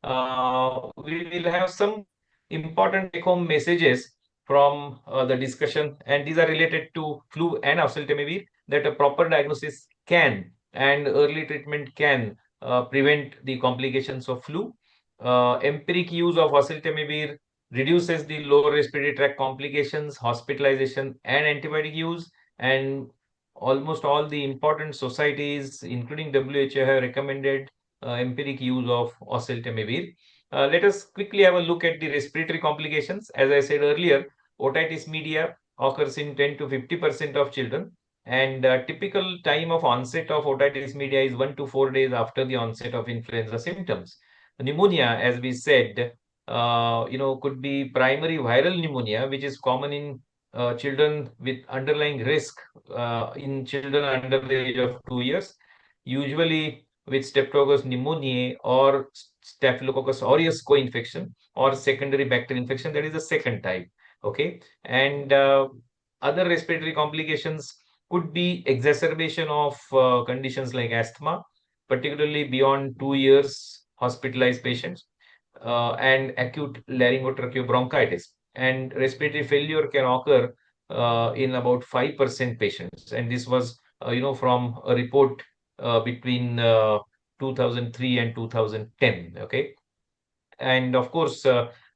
We will have some important take-home messages from the discussion, and these are related to flu and oseltamivir, that a proper diagnosis can and early treatment can prevent the complications of flu. Empiric use of oseltamivir reduces the lower respiratory tract complications, hospitalization, and antibiotic use. And almost all the important societies, including WHO, have recommended empiric use of oseltamivir. Let us quickly have a look at the respiratory complications. As I said earlier, otitis media occurs in 10 to 50% of children, and typical time of onset of otitis media is 1 to 4 days after the onset of influenza symptoms. Pneumonia, as we said, could be primary viral pneumonia, which is common in children with underlying risk in children under the age of 2 years, usually with Streptococcus pneumoniae or Staphylococcus aureus co-infection or secondary bacterial infection. That is the second type. Okay, and other respiratory complications could be exacerbation of conditions like asthma, particularly beyond 2 years hospitalized patients, and acute laryngotracheal bronchitis. And respiratory failure can occur in about 5% patients. And this was, from a report between 2003 and 2010. Okay. And of course,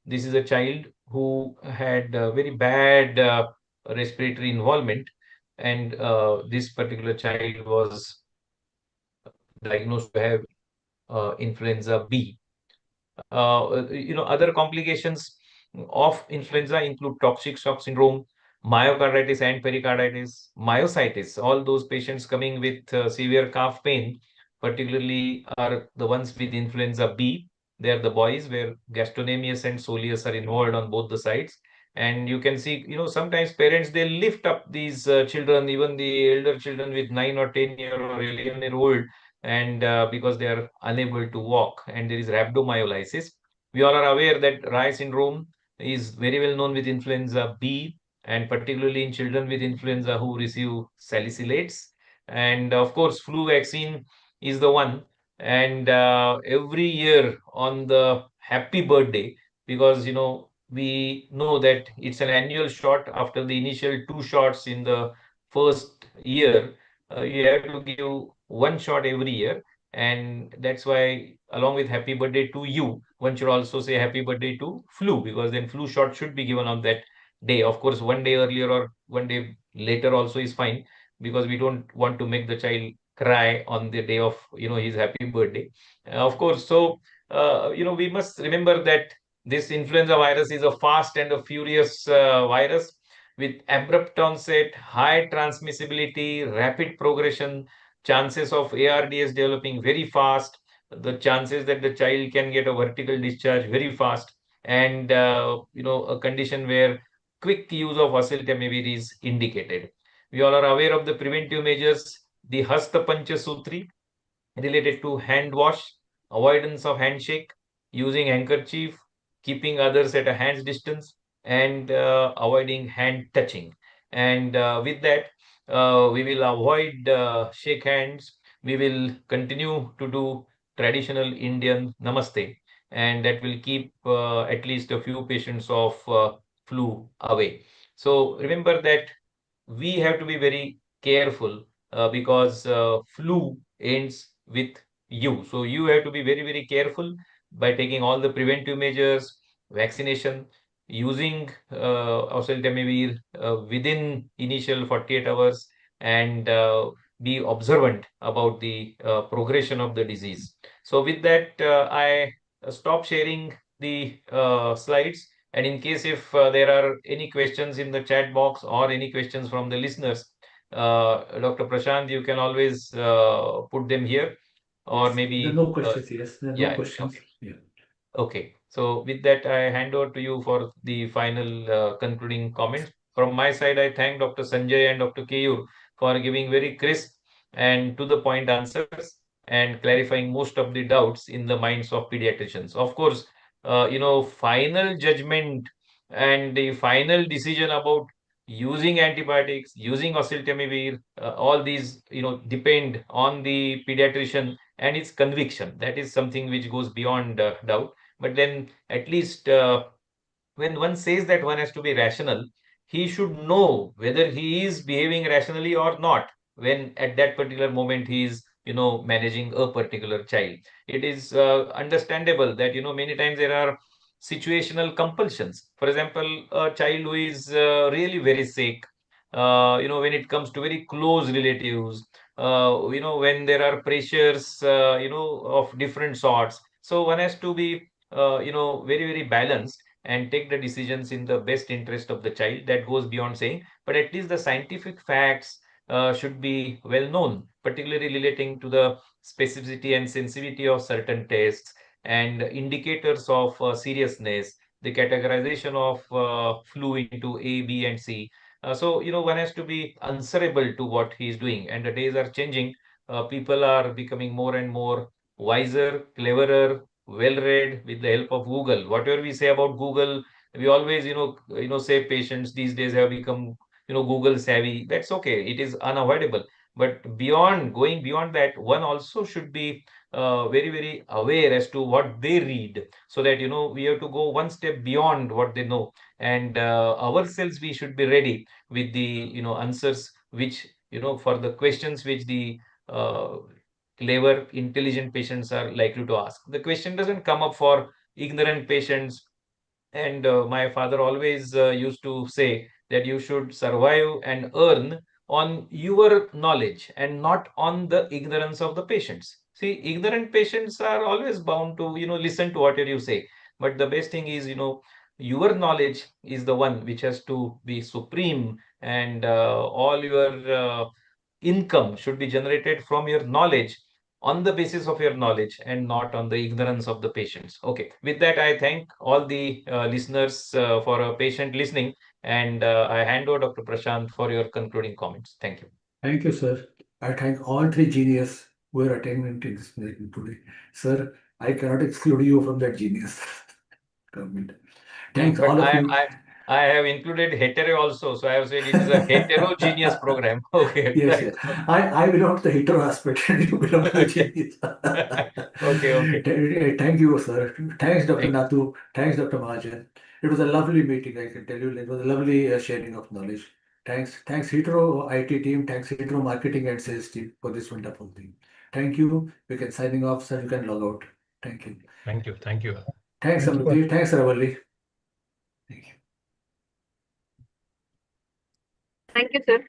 this is a child who had very bad respiratory involvement. And this particular child was diagnosed to have influenza B. Other complications of influenza include toxic shock syndrome, myocarditis and pericarditis, myositis. All those patients coming with severe calf pain, particularly, are the ones with influenza B. They are the boys where gastrocnemius and soleus are involved on both the sides. And you can see, sometimes parents, they lift up these children, even the elder children with 9 or 10 year or 11-year old, and because they are unable to walk, and there is rhabdomyolysis. We all are aware that Rye syndrome is very well known with influenza B, and particularly in children with influenza who receive salicylates. And of course, flu vaccine is the one. And every year on the happy birthday, because we know that it's an annual shot after the initial 2 shots in the first year. You have to give one shot every year, and that's why, along with happy birthday to you, one should also say happy birthday to flu, because then flu shot should be given on that day. Of course, one day earlier or one day later also is fine, because we don't want to make the child cry on the day of his happy birthday. Of course, so we must remember that this influenza virus is a fast and a furious virus with abrupt onset, high transmissibility, rapid progression, chances of ARDS developing very fast, the chances that the child can get a vertical discharge very fast, and a condition where quick use of oseltamivir is indicated. We all are aware of the preventive measures, the Hasta Pancha Sutri, related to hand wash, avoidance of handshake, using handkerchief, keeping others at a hand's distance, and avoiding hand touching. And with that, we will avoid shake hands. We will continue to do traditional Indian namaste, and that will keep at least a few patients of flu away. So remember that we have to be very careful, because flu ends with you. So you have to be very, very careful by taking all the preventive measures, vaccination, using oseltamivir within initial 48 hours, and be observant about the progression of the disease. So with that, I stop sharing the slides. And in case if there are any questions in the chat box or any questions from the listeners, Dr. Prashant, you can always put them here, or There are maybe no questions. Yes, there are no yeah, questions. okay. Yeah. Okay. So with that, I hand over to you for the final concluding comments. From my side, I thank Dr. Sanjay and Dr. Keyur for giving very crisp and to the point answers and clarifying most of the doubts in the minds of pediatricians. Of course, final judgment and the final decision about using antibiotics, using oseltamivir, all these, depend on the pediatrician and its conviction. That is something which goes beyond doubt. But then at least when one says that one has to be rational, he should know whether he is behaving rationally or not when at that particular moment he is, managing a particular child. It is understandable that, many times there are situational compulsions. For example, a child who is really very sick, when it comes to very close relatives, when there are pressures, of different sorts. So one has to be, very, very balanced and take the decisions in the best interest of the child. That goes beyond saying, but at least the scientific facts should be well known, particularly relating to the specificity and sensitivity of certain tests and indicators of seriousness, the categorization of flu into A, B, and C. So, one has to be answerable to what he is doing, and the days are changing. People are becoming more and more wiser, cleverer, well read with the help of Google. Whatever we say about Google, we always, say patients these days have become, Google savvy. That's okay. It is unavoidable. But going beyond that, one also should be very, very aware as to what they read, so that, we have to go one step beyond what they know. And ourselves, we should be ready with the, answers which, for the questions which the uh, clever, intelligent patients are likely to ask. The question doesn't come up for ignorant patients. And my father always used to say that you should survive and earn on your knowledge and not on the ignorance of the patients. See, ignorant patients are always bound to, listen to whatever you say. But the best thing is, your knowledge is the one which has to be supreme, and all your income should be generated from your knowledge, on the basis of your knowledge and not on the ignorance of the patients. Okay, with that, I thank all the listeners for a patient listening, and I hand over Dr. Prashant for your concluding comments. Thank you. Thank you, sir. I thank all three genius who are attending to this meeting today. Sir, I cannot exclude you from that genius. Comment. Thanks But all of I, you. I, I have included hetero also, so I have said it is a heterogeneous program. Okay, Yes, right. yes. I belong to the hetero aspect and you belong to the Okay. genius. Okay. Thank you, sir. Thanks, Dr. Thank you. Nathu. Thanks, Dr. Mahajan. It was a lovely meeting, I can tell you. It was a lovely sharing of knowledge. Thanks, Hetero IT team. Thanks, Hetero marketing and sales team for this wonderful thing. Thank you. We can signing off, sir. You can log out. Thank you. Thank you. Thank you. Thanks, Thank you for Samruddhi. Thanks, Ravali. Thank you. Thank you, sir.